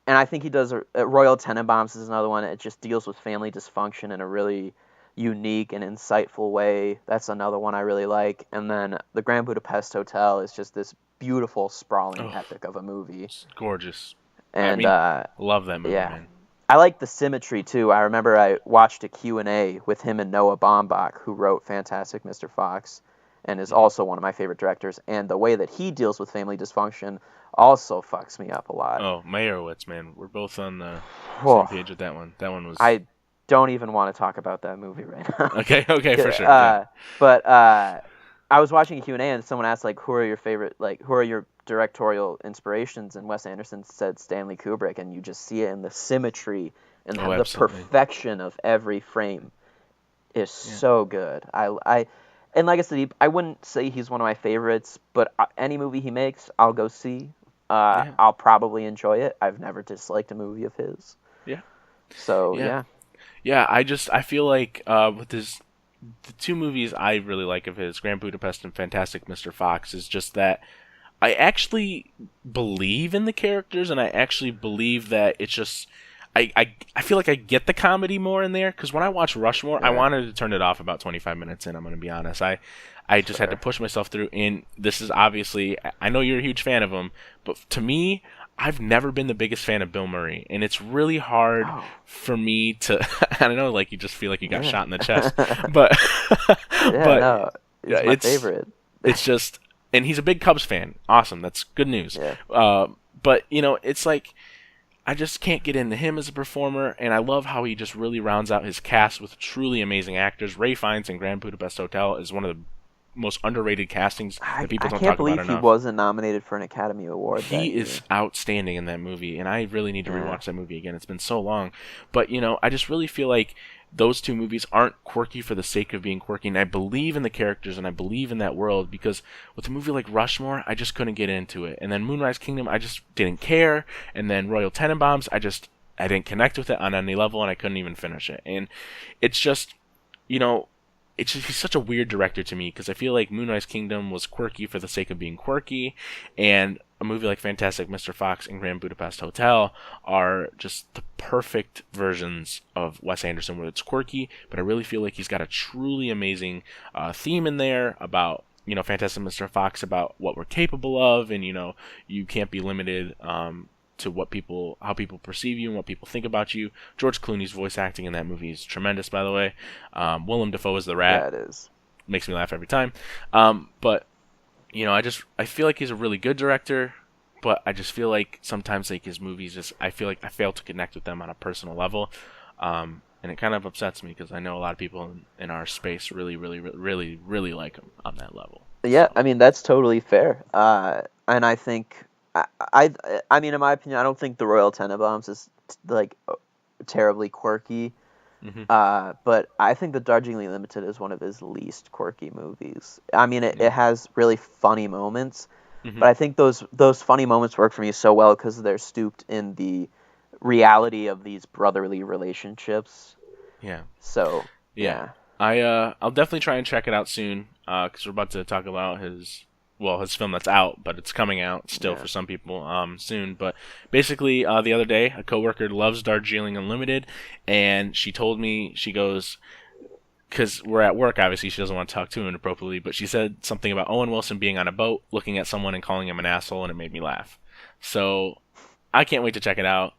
And I think he does Royal Tenenbaums is another one. It just deals with family dysfunction in a really unique and insightful way. That's another one I really like. And then The Grand Budapest Hotel is just this beautiful, sprawling epic of a movie. It's gorgeous. And love that movie, man. I like the symmetry too. I remember I watched a Q&A with him and Noah Baumbach, who wrote Fantastic Mr. Fox and is also one of my favorite directors. And the way that he deals with family dysfunction also fucks me up a lot. Oh, Meyerowitz, man. We're both on the same page with that one. That one was... I don't even want to talk about that movie right now. Okay, for sure. But I was watching a Q&A and someone asked, like, who are your directorial inspirations? And Wes Anderson said Stanley Kubrick, and you just see it in the symmetry and the perfection of every frame is so good. And like I said, I wouldn't say he's one of my favorites, but any movie he makes, I'll go see. I'll probably enjoy it. I've never disliked a movie of his. Yeah. So, yeah. Yeah, I feel like with the two movies I really like of his, Grand Budapest and Fantastic Mr. Fox, is just that I actually believe in the characters, and I actually believe that it's just... I feel like I get the comedy more in there, because when I watch Rushmore, I wanted to turn it off about 25 minutes in, I'm going to be honest. I just had to push myself through, and this is obviously... I know you're a huge fan of him, but to me, I've never been the biggest fan of Bill Murray, and it's really hard for me to... I don't know, like, you just feel like you got shot in the chest, but... It's my favorite. It's just... And he's a big Cubs fan. Awesome, that's good news. Yeah. But, it's like... I just can't get into him as a performer, and I love how he just really rounds out his cast with truly amazing actors. Ray Fiennes in Grand Budapest Hotel is one of the most underrated castings that people don't talk about enough. I can't believe he wasn't nominated for an Academy Award. He is outstanding in that movie, and I really need to rewatch that movie again. It's been so long. But, I just really feel like those two movies aren't quirky for the sake of being quirky, and I believe in the characters, and I believe in that world, because with a movie like Rushmore, I just couldn't get into it. And then Moonrise Kingdom, I just didn't care. And then Royal Tenenbaums, I didn't connect with it on any level, and I couldn't even finish it. And it's just, he's such a weird director to me, because I feel like Moonrise Kingdom was quirky for the sake of being quirky, and a movie like Fantastic Mr. Fox and Grand Budapest Hotel are just the perfect versions of Wes Anderson, where it's quirky, but I really feel like he's got a truly amazing theme in there about, Fantastic Mr. Fox, about what we're capable of, and, you can't be limited to how people perceive you and what people think about you. George Clooney's voice acting in that movie is tremendous, by the way. Willem Dafoe is the Rat. Yeah, it is. Makes me laugh every time. But I feel like he's a really good director, but I just feel like sometimes, like, his movies I feel like I fail to connect with them on a personal level. And it kind of upsets me, because I know a lot of people in our space really, really, really, really like him on that level. Yeah, I mean, that's totally fair. And I think, I mean, in my opinion, I don't think The Royal Tenenbaums is, like, terribly quirky. Mm-hmm. But I think The Darjeeling Limited is one of his least quirky movies. I mean, it has really funny moments, but I think those funny moments work for me so well because they're stooped in the reality of these brotherly relationships. Yeah. So, yeah. I'll definitely try and check it out soon, because we're about to talk about his film that's out, but it's coming out still for some people soon. But basically, the other day, a coworker loves Darjeeling Unlimited, and she told me, she goes, because we're at work, obviously she doesn't want to talk to him inappropriately, but she said something about Owen Wilson being on a boat, looking at someone and calling him an asshole, and it made me laugh. So I can't wait to check it out.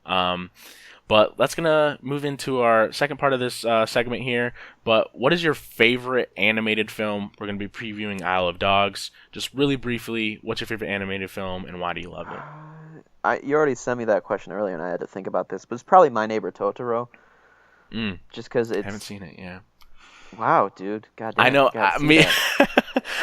But let's gonna move into our second part of this segment here. But what is your favorite animated film? We're gonna be previewing Isle of Dogs. Just really briefly, what's your favorite animated film and why do you love it? you already sent me that question earlier, and I had to think about this, but it's probably My Neighbor Totoro. Just because it's... I haven't seen it, yeah. Wow, dude. Goddamn. I know.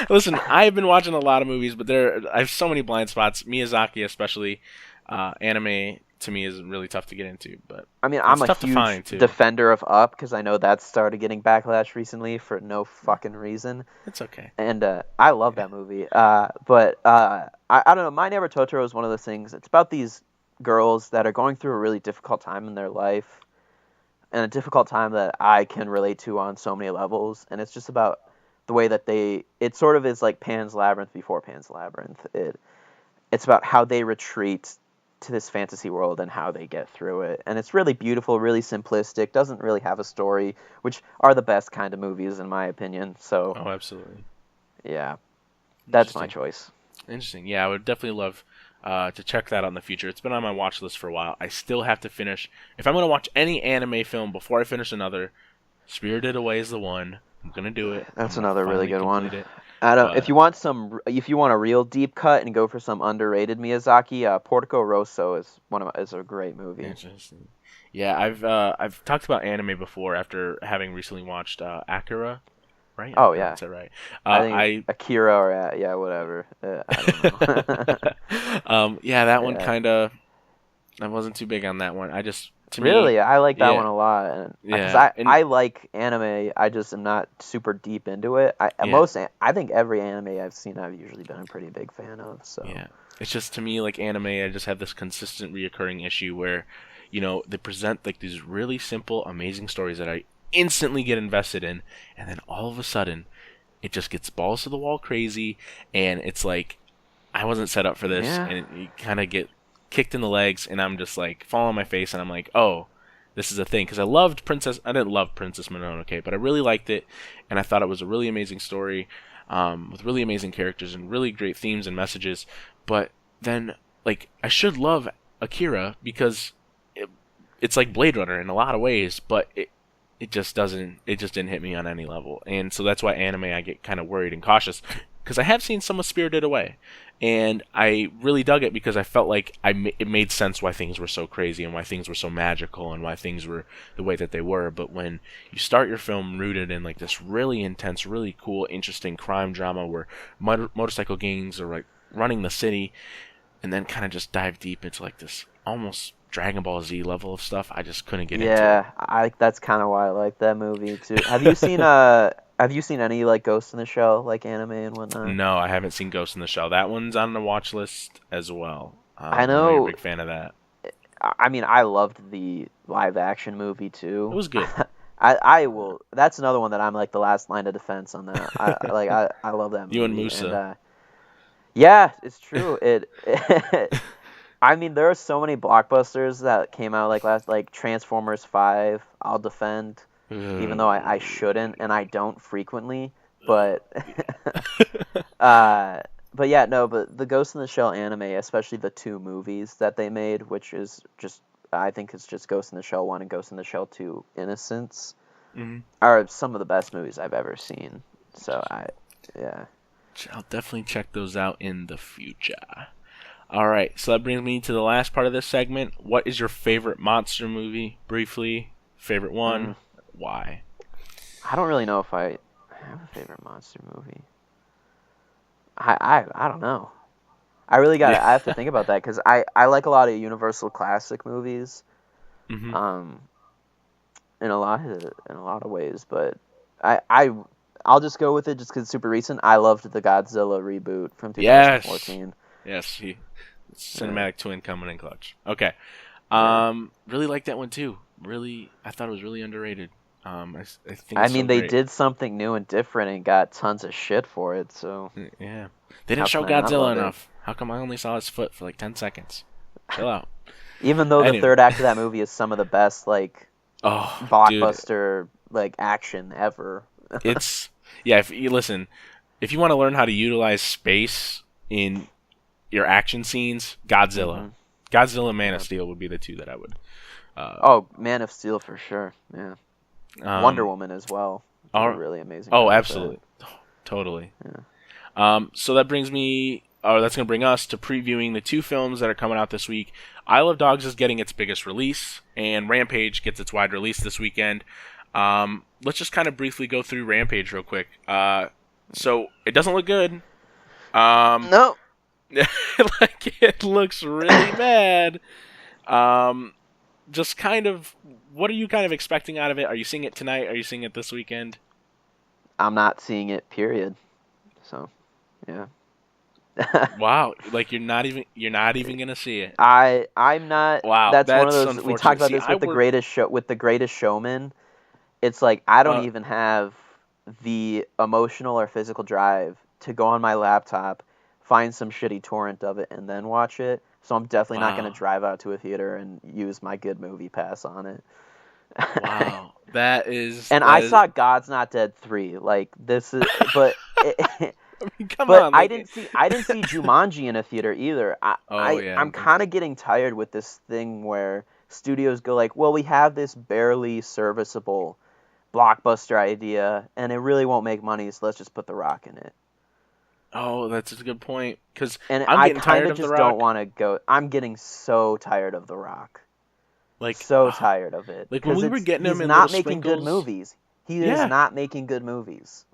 Listen, I've been watching a lot of movies, but I have so many blind spots. Miyazaki, especially, anime to me is really tough to get into. But I mean, I'm a huge defender of Up because I know that started getting backlash recently for no fucking reason. It's okay. And I love that movie. But I don't know. My Neighbor Totoro is one of those things. It's about these girls that are going through a really difficult time in their life, and a difficult time that I can relate to on so many levels. And it's just about the way that it sort of is like Pan's Labyrinth before Pan's Labyrinth. It's about how they retreat to this fantasy world and how they get through it. And it's really beautiful, really simplistic, doesn't really have a story, which are the best kind of movies in my opinion. So Oh, absolutely. Yeah. That's my choice. Interesting. Yeah, I would definitely love to check that out in the future. It's been on my watch list for a while. I still have to finish. If I'm going to watch any anime film before I finish another, Spirited Away is the one. I'm going to do it. That's another really good one. But if you want a real deep cut and go for some underrated Miyazaki, Portico Rosso is a great movie. Interesting. Yeah, I've talked about anime before after having recently watched Akira. Right? Oh yeah, that's right. I think Akira or whatever. I don't know. Yeah, that one kind of. I wasn't too big on that one. I just I like that one a lot, and because I like anime, I just am not super deep into it. I think every anime I've seen, I've usually been a pretty big fan of. So yeah, it's just to me like anime. I just have this consistent, reoccurring issue where, they present like these really simple, amazing stories that I instantly get invested in, and then all of a sudden it just gets balls to the wall crazy, and it's like I wasn't set up for this, and you kind of get kicked in the legs, and I'm just like fall on my face, and I'm like, oh, this is a thing. Because I didn't love Princess Mononoke, but I really liked it, and I thought it was a really amazing story with really amazing characters and really great themes and messages. But then like I should love Akira because it's like Blade Runner in a lot of ways, but it just didn't hit me on any level. And so that's why anime, I get kind of worried and cautious, because I have seen some of Spirited Away, and I really dug it because I felt like it made sense why things were so crazy and why things were so magical and why things were the way that they were. But when you start your film rooted in like this really intense, really cool, interesting crime drama where motorcycle gangs are like running the city, and then kind of just dive deep into like this almost Dragon Ball Z level of stuff, I just couldn't get into it. Yeah, that's kind of why I like that movie too. Have you seen any like Ghost in the Shell like anime and whatnot? No, I haven't seen Ghost in the Shell. That one's on the watch list as well. I know. You're a big fan of that. I mean, I loved the live action movie too. It was good. I will. That's another one that I'm like the last line of defense on that. I love that movie. You and Musa. And, yeah, it's true. I mean, there are so many blockbusters that came out like Transformers 5. I'll defend, even though I shouldn't, and I don't frequently. But, but the Ghost in the Shell anime, especially the 2 movies that they made, which is I think it's just Ghost in the Shell 1 and Ghost in the Shell 2: Innocence, are some of the best movies I've ever seen. So I'll definitely check those out in the future. All right, so that brings me to the last part of this segment. What is your favorite monster movie? Briefly, favorite one, why? I don't really know if I have a favorite monster movie. I don't know. I have to think about that because I like a lot of Universal classic movies, in a lot of ways. But I'll just go with it just because it's super recent. I loved the Godzilla reboot from 2014. Yes, cinematic twin coming in clutch. Okay, really like that one too. Really, I thought it was really underrated. I think. I mean, they did something new and different and got tons of shit for it. So yeah, they didn't show Godzilla enough. How come I only saw his foot for like 10 seconds? Chill out. Even though the third act of that movie is some of the best blockbuster action ever. If you want to learn how to utilize space in your action scenes, Godzilla, Godzilla, Man of Steel would be the 2 that I would. Man of Steel for sure. Yeah. Wonder Woman as well. Really amazing. Oh, absolutely, totally. Yeah. So that brings me that's going to bring us to previewing the 2 films that are coming out this week. Isle of Dogs is getting its biggest release, and Rampage gets its wide release this weekend. Let's just kind of briefly go through Rampage real quick. So it doesn't look good. No. Like, it looks really bad. Just kind of, what are you kind of expecting out of it? Are you seeing it tonight? Are you seeing it this weekend? I'm not seeing it, period. So, yeah. Wow, like you're not even gonna see it. I'm not. Wow, that's one of those. We talked about this with the Greatest Showman. It's like I don't even have the emotional or physical drive to go on my laptop, find some shitty torrent of it, and then watch it. So I'm definitely not going to drive out to a theater and use my good movie pass on it. Wow, that is. And I saw God's Not Dead 3. Like this is, but. I mean, come but on, I didn't see Jumanji in a theater either. I'm kind of getting tired with this thing where studios go like, well, we have this barely serviceable blockbuster idea, and it really won't make money, so let's just put The Rock in it. Oh, that's a good point. I kind of just don't want to go. I'm getting so tired of The Rock. Like tired of it. Like when we were getting him in not making good movies. He is not making good movies.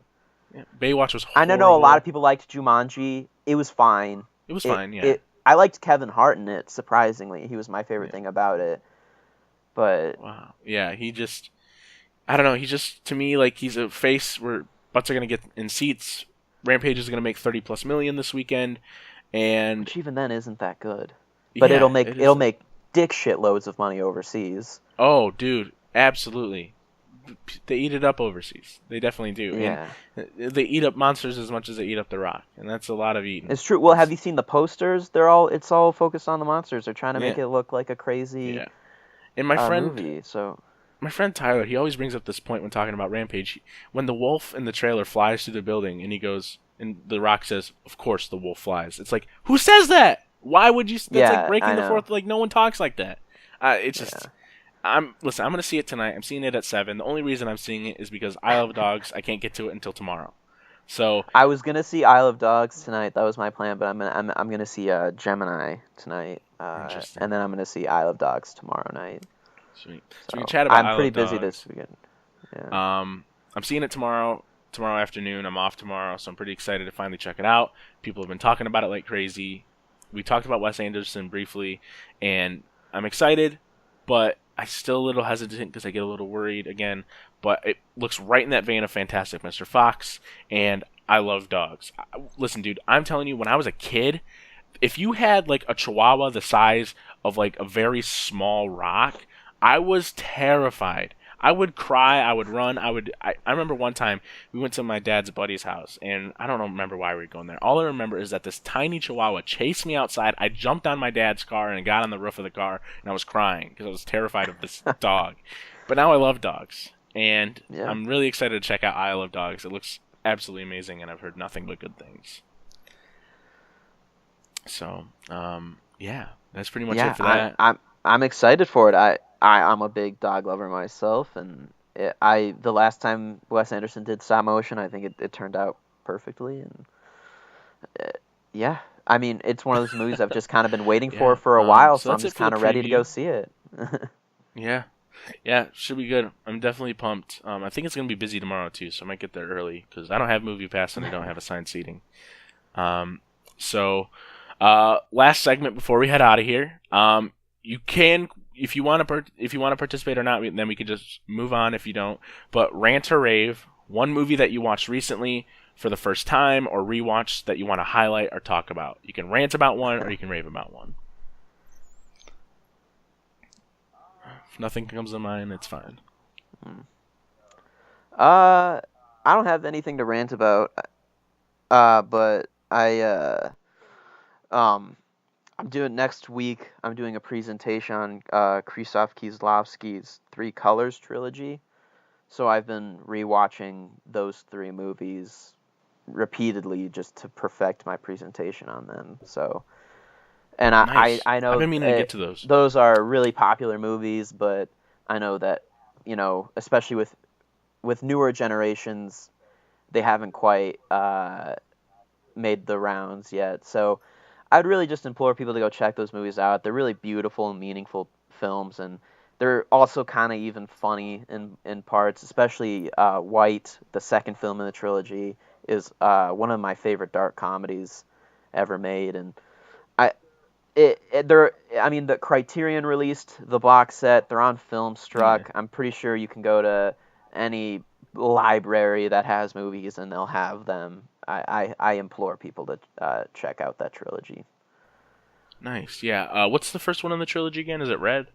Yeah. Baywatch was horrible. I know a lot of people liked Jumanji. It was fine. It was fine, yeah. I liked Kevin Hart in it, surprisingly. He was my favorite thing about it. But wow. Yeah, I don't know, he's just, to me, like, he's a face where butts are going to get in seats. Rampage is going to make $30+ million this weekend, and which even then isn't that good. But it'll make dick shitloads of money overseas. Oh, dude, absolutely. They eat it up overseas. They definitely do. Yeah. And they eat up monsters as much as they eat up The Rock, and that's a lot of eating. It's true. Well, have you seen the posters? It's all focused on the monsters. They're trying to make it look like a crazy and my friend movie. So my friend Tyler, he always brings up this point when talking about Rampage. When the wolf in the trailer flies through the building, and he goes, and The Rock says, "Of course the wolf flies." It's like, who says that? Why would you? That's like breaking the fourth. Like, no one talks like that. It's just. Yeah. I'm going to see it tonight. I'm seeing it at 7. The only reason I'm seeing it is because Isle of Dogs, I can't get to it until tomorrow. So I was going to see Isle of Dogs tonight. That was my plan, but I'm going to see Gemini tonight. And then I'm going to see Isle of Dogs tomorrow night. Sweet. So we can chat about I'm Isle pretty of busy Dogs. this weekend. Yeah. I'm seeing it tomorrow afternoon. I'm off tomorrow, so I'm pretty excited to finally check it out. People have been talking about it like crazy. We talked about Wes Anderson briefly, and I'm excited, but I'm still a little hesitant because I get a little worried again, but it looks right in that vein of Fantastic Mr. Fox, and I love dogs. Listen, dude, I'm telling you, when I was a kid, if you had like a chihuahua the size of like a very small rock, I was terrified. I would cry, I would run, I remember one time we went to my dad's buddy's house, and I don't remember why we were going there. All I remember is that this tiny chihuahua chased me outside. I jumped on my dad's car and got on the roof of the car, and I was crying because I was terrified of this dog. But now I love dogs, and I'm really excited to check out Isle of Dogs. It looks absolutely amazing, and I've heard nothing but good things. So, that's pretty much it for that. I'm excited for it. I'm a big dog lover myself, and the last time Wes Anderson did stop motion, I think it turned out perfectly, and I mean, it's one of those movies I've just kind of been waiting for a while, so I'm just kind of ready to go see it. Yeah, should be good. I'm definitely pumped. I think it's gonna be busy tomorrow too, so I might get there early because I don't have Movie Pass and I don't have assigned seating. So last segment before we head out of here. You can, if you want to participate or not, then we could just move on if you don't. But Rant or Rave, one movie that you watched recently for the first time or rewatch that you want to highlight or talk about. You can rant about one or you can rave about one. If nothing comes to mind, it's fine. I don't have anything to rant about. But I'm doing next week. I'm doing a presentation on Krzysztof Kieslowski's Three Colors trilogy. So I've been rewatching those 3 movies repeatedly just to perfect my presentation on them. So, and nice. I know I've been meaning to get to those. Those are really popular movies, but I know that especially with newer generations, they haven't quite made the rounds yet. So I'd really just implore people to go check those movies out. They're really beautiful and meaningful films, and they're also kind of even funny in parts, especially White, the second film in the trilogy, is one of my favorite dark comedies ever made. And the Criterion released the box set. They're on Filmstruck. Yeah. I'm pretty sure you can go to any library that has movies and they'll have them. I implore people to check out that trilogy. Nice. Yeah. What's the first one in the trilogy again? Is it Red?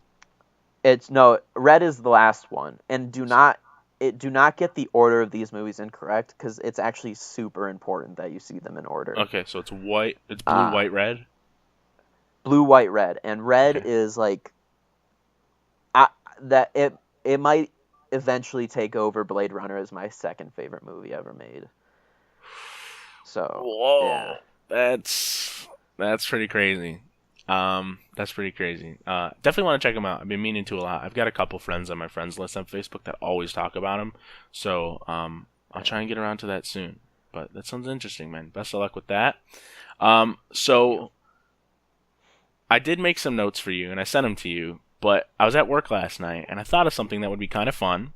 Red is the last one, and do not get the order of these movies incorrect, because it's actually super important that you see them in order. Okay, so it's white. It's blue, white, red. Blue, white, red, and red is like that. It might eventually take over Blade Runner as my second favorite movie ever made. So whoa, yeah. That's pretty crazy. That's pretty crazy. Definitely want to check them out. I've been meaning to a lot. I've got a couple friends on my friends list on Facebook that always talk about them. So, I'll try and get around to that soon. But that sounds interesting, man. Best of luck with that. So I did make some notes for you and I sent them to you, but I was at work last night and I thought of something that would be kind of fun.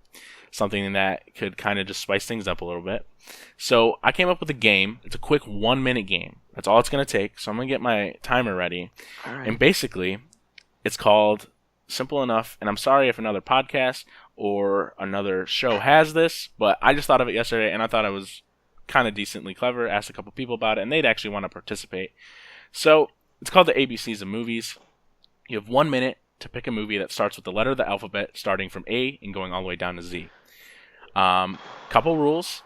Something that could kind of just spice things up a little bit. So I came up with a game. It's a quick 1-minute game. That's all it's going to take. So I'm going to get my timer ready. All right. And basically, it's called Simple Enough. And I'm sorry if another podcast or another show has this, but I just thought of it yesterday and I thought it was kind of decently clever. Asked a couple people about it and they'd actually want to participate. So it's called the ABCs of Movies. You have 1 minute to pick a movie that starts with the letter of the alphabet, starting from A and going all the way down to Z. Couple rules.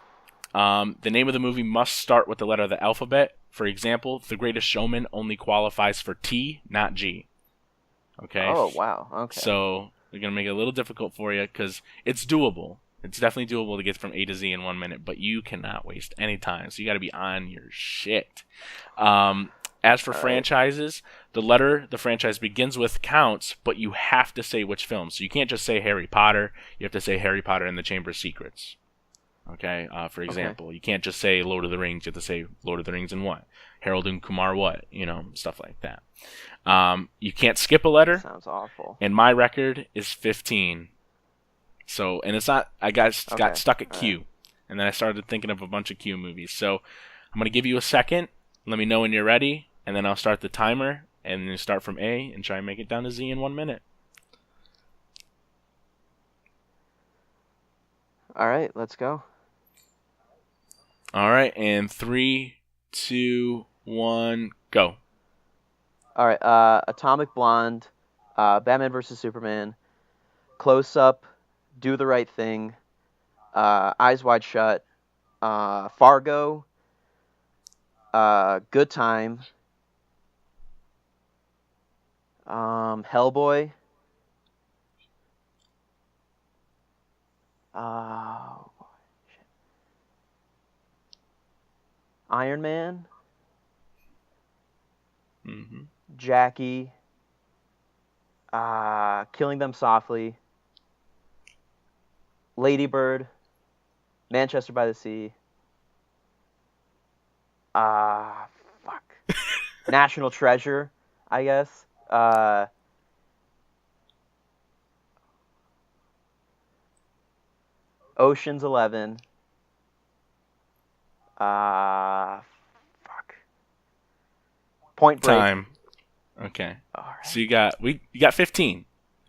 The name of the movie must start with the letter of the alphabet. For example, The Greatest Showman only qualifies for T, not G. Okay? Oh, wow. Okay. So we're going to make it a little difficult for you because it's doable. It's definitely doable to get from A to Z in 1 minute, but you cannot waste any time. So you got to be on your shit. As for franchises, the letter the franchise begins with counts, but you have to say which film. So you can't just say Harry Potter. You have to say Harry Potter and the Chamber of Secrets. Okay? For example, you can't just say Lord of the Rings. You have to say Lord of the Rings and what? Harold and Kumar what? Stuff like that. You can't skip a letter. Sounds awful. And my record is 15. So, and it's not, I got stuck at Q. Right. And then I started thinking of a bunch of Q movies. So I'm going to give you a second. Let me know when you're ready. And then I'll start the timer, and then start from A and try and make it down to Z in 1 minute. All right, let's go. All right, and 3, 2, 1, go. All right, Atomic Blonde, Batman vs. Superman, Close Up, Do the Right Thing, Eyes Wide Shut, Fargo, Good Time, Hellboy, Iron Man, Jackie, Killing Them Softly, Lady Bird, Manchester by the Sea, National Treasure, I guess. Ocean's 11. Point Break. Time. Okay. All right. So you got 15.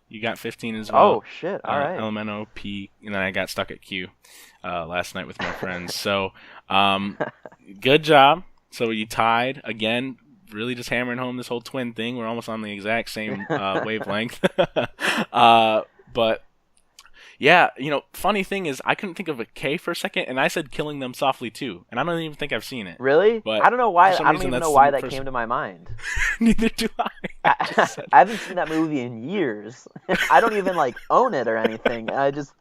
You got 15 as well. Oh shit! All right. Elemento, P, and then I got stuck at Q last night with my friends. So, good job. So you tied again. Really just hammering home this whole twin thing. We're almost on the exact same wavelength. But yeah, funny thing is I couldn't think of a K for a second, and I said Killing Them Softly too, and I don't even think I've seen it. Really? But I don't know why. I don't even know why that came to my mind. Neither do I. I haven't seen that movie in years. I don't even own it or anything. I just.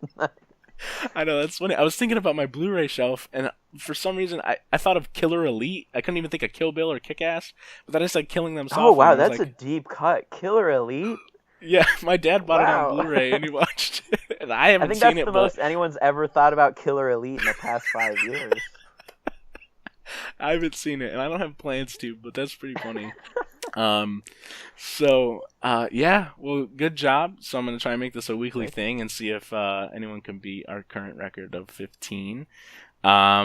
I know, that's funny. I was thinking about my Blu-ray shelf, and for some reason, I thought of Killer Elite. I couldn't even think of Kill Bill or Kick-Ass, but then I said Killing Them Softly. Oh, wow, that's a deep cut. Killer Elite? Yeah, my dad bought it on Blu-ray, and he watched it, and I haven't seen it. I think that's the most anyone's ever thought about Killer Elite in the past 5 years. I haven't seen it, and I don't have plans to, but that's pretty funny. Yeah, well, good job. So I'm going to try and make this a weekly thing and see if anyone can beat our current record of 15. I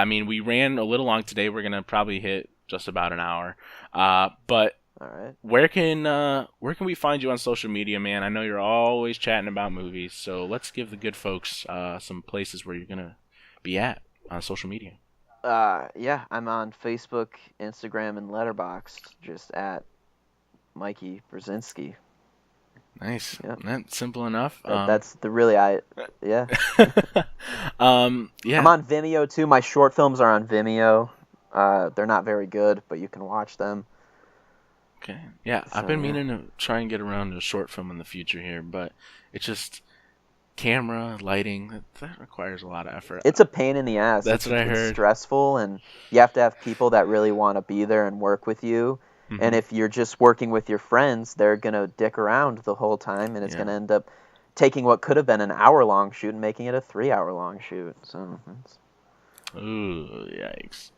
mean, we ran a little long today. We're going to probably hit just about an hour. But all right. Where can we find you on social media, man? I know you're always chatting about movies, so let's give the good folks some places where you're going to be at on social media. Yeah, I'm on Facebook, Instagram, and Letterboxd, just at Mikey Brzezinski. Nice. Yep. That's simple enough. That's the really yeah. Yeah. I'm on Vimeo too. My short films are on Vimeo. They're not very good, but you can watch them. Okay. Yeah, I've been meaning to try and get around to a short film in the future here, but it's just camera, lighting, that requires a lot of effort. It's a pain in the ass. That's what I heard. It's stressful, and you have to have people that really want to be there and work with you. Mm-hmm. And if you're just working with your friends, they're going to dick around the whole time, and it's going to end up taking what could have been an hour-long shoot and making it a 3-hour-long shoot. So, ooh, yikes.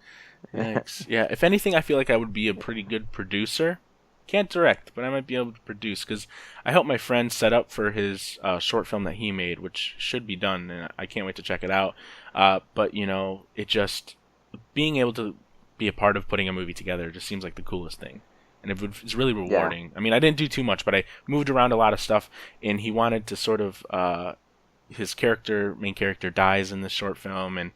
Yikes. Yeah, if anything, I feel like I would be a pretty good producer. Can't direct, but I might be able to produce, because I helped my friend set up for his short film that he made, which should be done, and I can't wait to check it out. But, it just, being able to be a part of putting a movie together just seems like the coolest thing. And it's really rewarding. Yeah. I mean, I didn't do too much, but I moved around a lot of stuff, and he wanted to sort of, his main character dies in this short film, and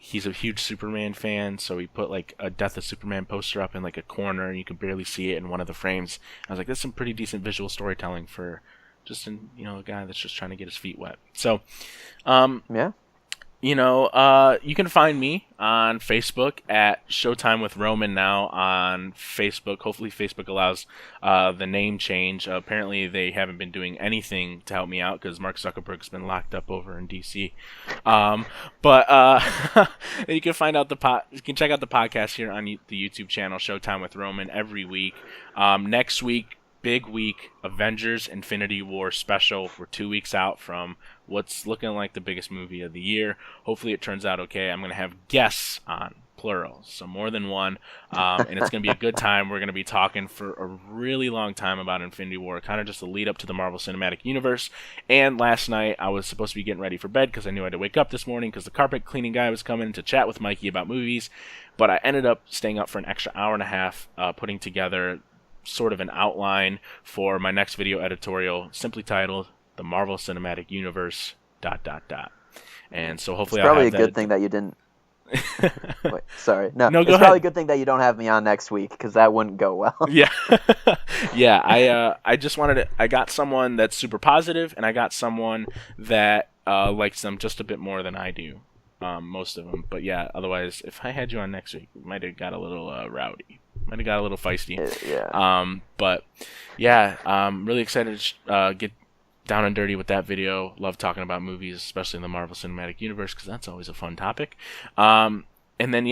he's a huge Superman fan, so he put like a Death of Superman poster up in like a corner, and you can barely see it in one of the frames. I was like, that's some pretty decent visual storytelling for just a guy that's just trying to get his feet wet. So, yeah. You can find me on Facebook at Showtime with Roman now on Facebook. Hopefully Facebook allows the name change. Apparently they haven't been doing anything to help me out because Mark Zuckerberg's been locked up over in DC. But you can find out you can check out the podcast here on the YouTube channel Showtime with Roman every week. Next week, big week, Avengers Infinity War special. We're 2 weeks out from what's looking like the biggest movie of the year. Hopefully it turns out okay. I'm going to have guests on, plural, so more than one, and it's going to be a good time. We're going to be talking for a really long time about Infinity War, kind of just a lead up to the Marvel Cinematic Universe. And last night I was supposed to be getting ready for bed because I knew I had to wake up this morning because the carpet cleaning guy was coming to chat with Mikey about movies, but I ended up staying up for an extra hour and a half putting together sort of an outline for my next video editorial, simply titled "The Marvel Cinematic Universe ... And so hopefully it's probably I'll have a good thing that you didn't. Wait, sorry. No, it's probably a good thing that you don't have me on next week because that wouldn't go well. Yeah, yeah. I just wanted to. I got someone that's super positive, and I got someone that likes them just a bit more than I do. Most of them, but yeah. Otherwise, if I had you on next week, it might have got a little rowdy. Might have got a little feisty. Yeah. But yeah, I'm really excited to get down and dirty with that video. Love talking about movies, especially in the Marvel Cinematic Universe, because that's always a fun topic. And then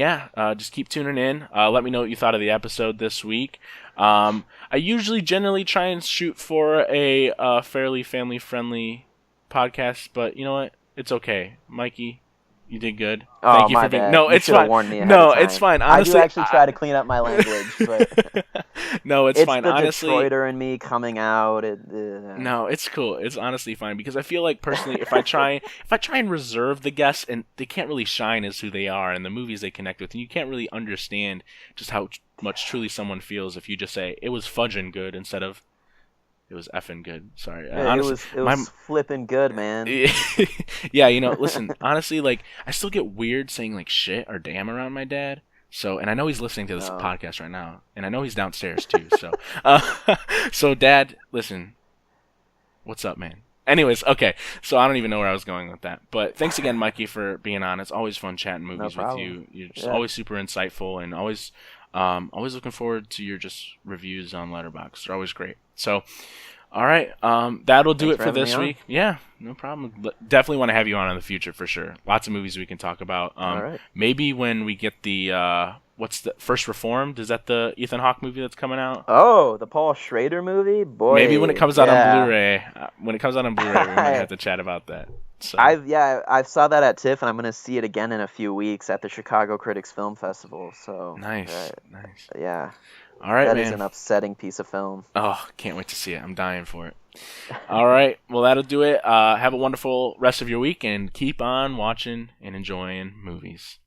just keep tuning in. Let me know what you thought of the episode this week. I usually generally try and shoot for a fairly family-friendly podcast, but you know what? It's okay, Mikey. You did good. Oh, Thank you my for being. bad. No, it's fine. No, it's fine. Honestly, I do actually try to clean up my language, but no, it's fine. The Honestly, Detroiter in me coming out. No, it's cool. It's honestly fine because I feel like personally, if I try and reserve the guests, and they can't really shine as who they are and the movies they connect with, and you can't really understand just how much truly someone feels if you just say it was fudging good instead of it was effing good. Sorry. Yeah, honestly, it was flipping good, man. Yeah, listen, honestly, like, I still get weird saying, like, shit or damn around my dad. So, and I know he's listening to this podcast right now, and I know he's downstairs, too. So, so Dad, listen, what's up, man? Anyways, okay, so I don't even know where I was going with that. But thanks again, Mikey, for being on. It's always fun chatting movies with you. You're just always super insightful, and always looking forward to your just reviews on Letterboxd. They're always great. So, all right, that'll do it for this week. Yeah, no problem. Definitely want to have you on in the future for sure. Lots of movies we can talk about. All right. Maybe when we get the what's the First Reformed? Is that the Ethan Hawke movie that's coming out? Oh, the Paul Schrader movie? Boy. Maybe when it comes out on Blu-ray. When it comes out on Blu-ray, we might have to chat about that. So. I saw that at TIFF, and I'm going to see it again in a few weeks at the Chicago Critics Film Festival. So nice. Yeah. All right, man. man. That is an upsetting piece of film. Oh, can't wait to see it. I'm dying for it. All right. Well, that'll do it. Have a wonderful rest of your week, and keep on watching and enjoying movies.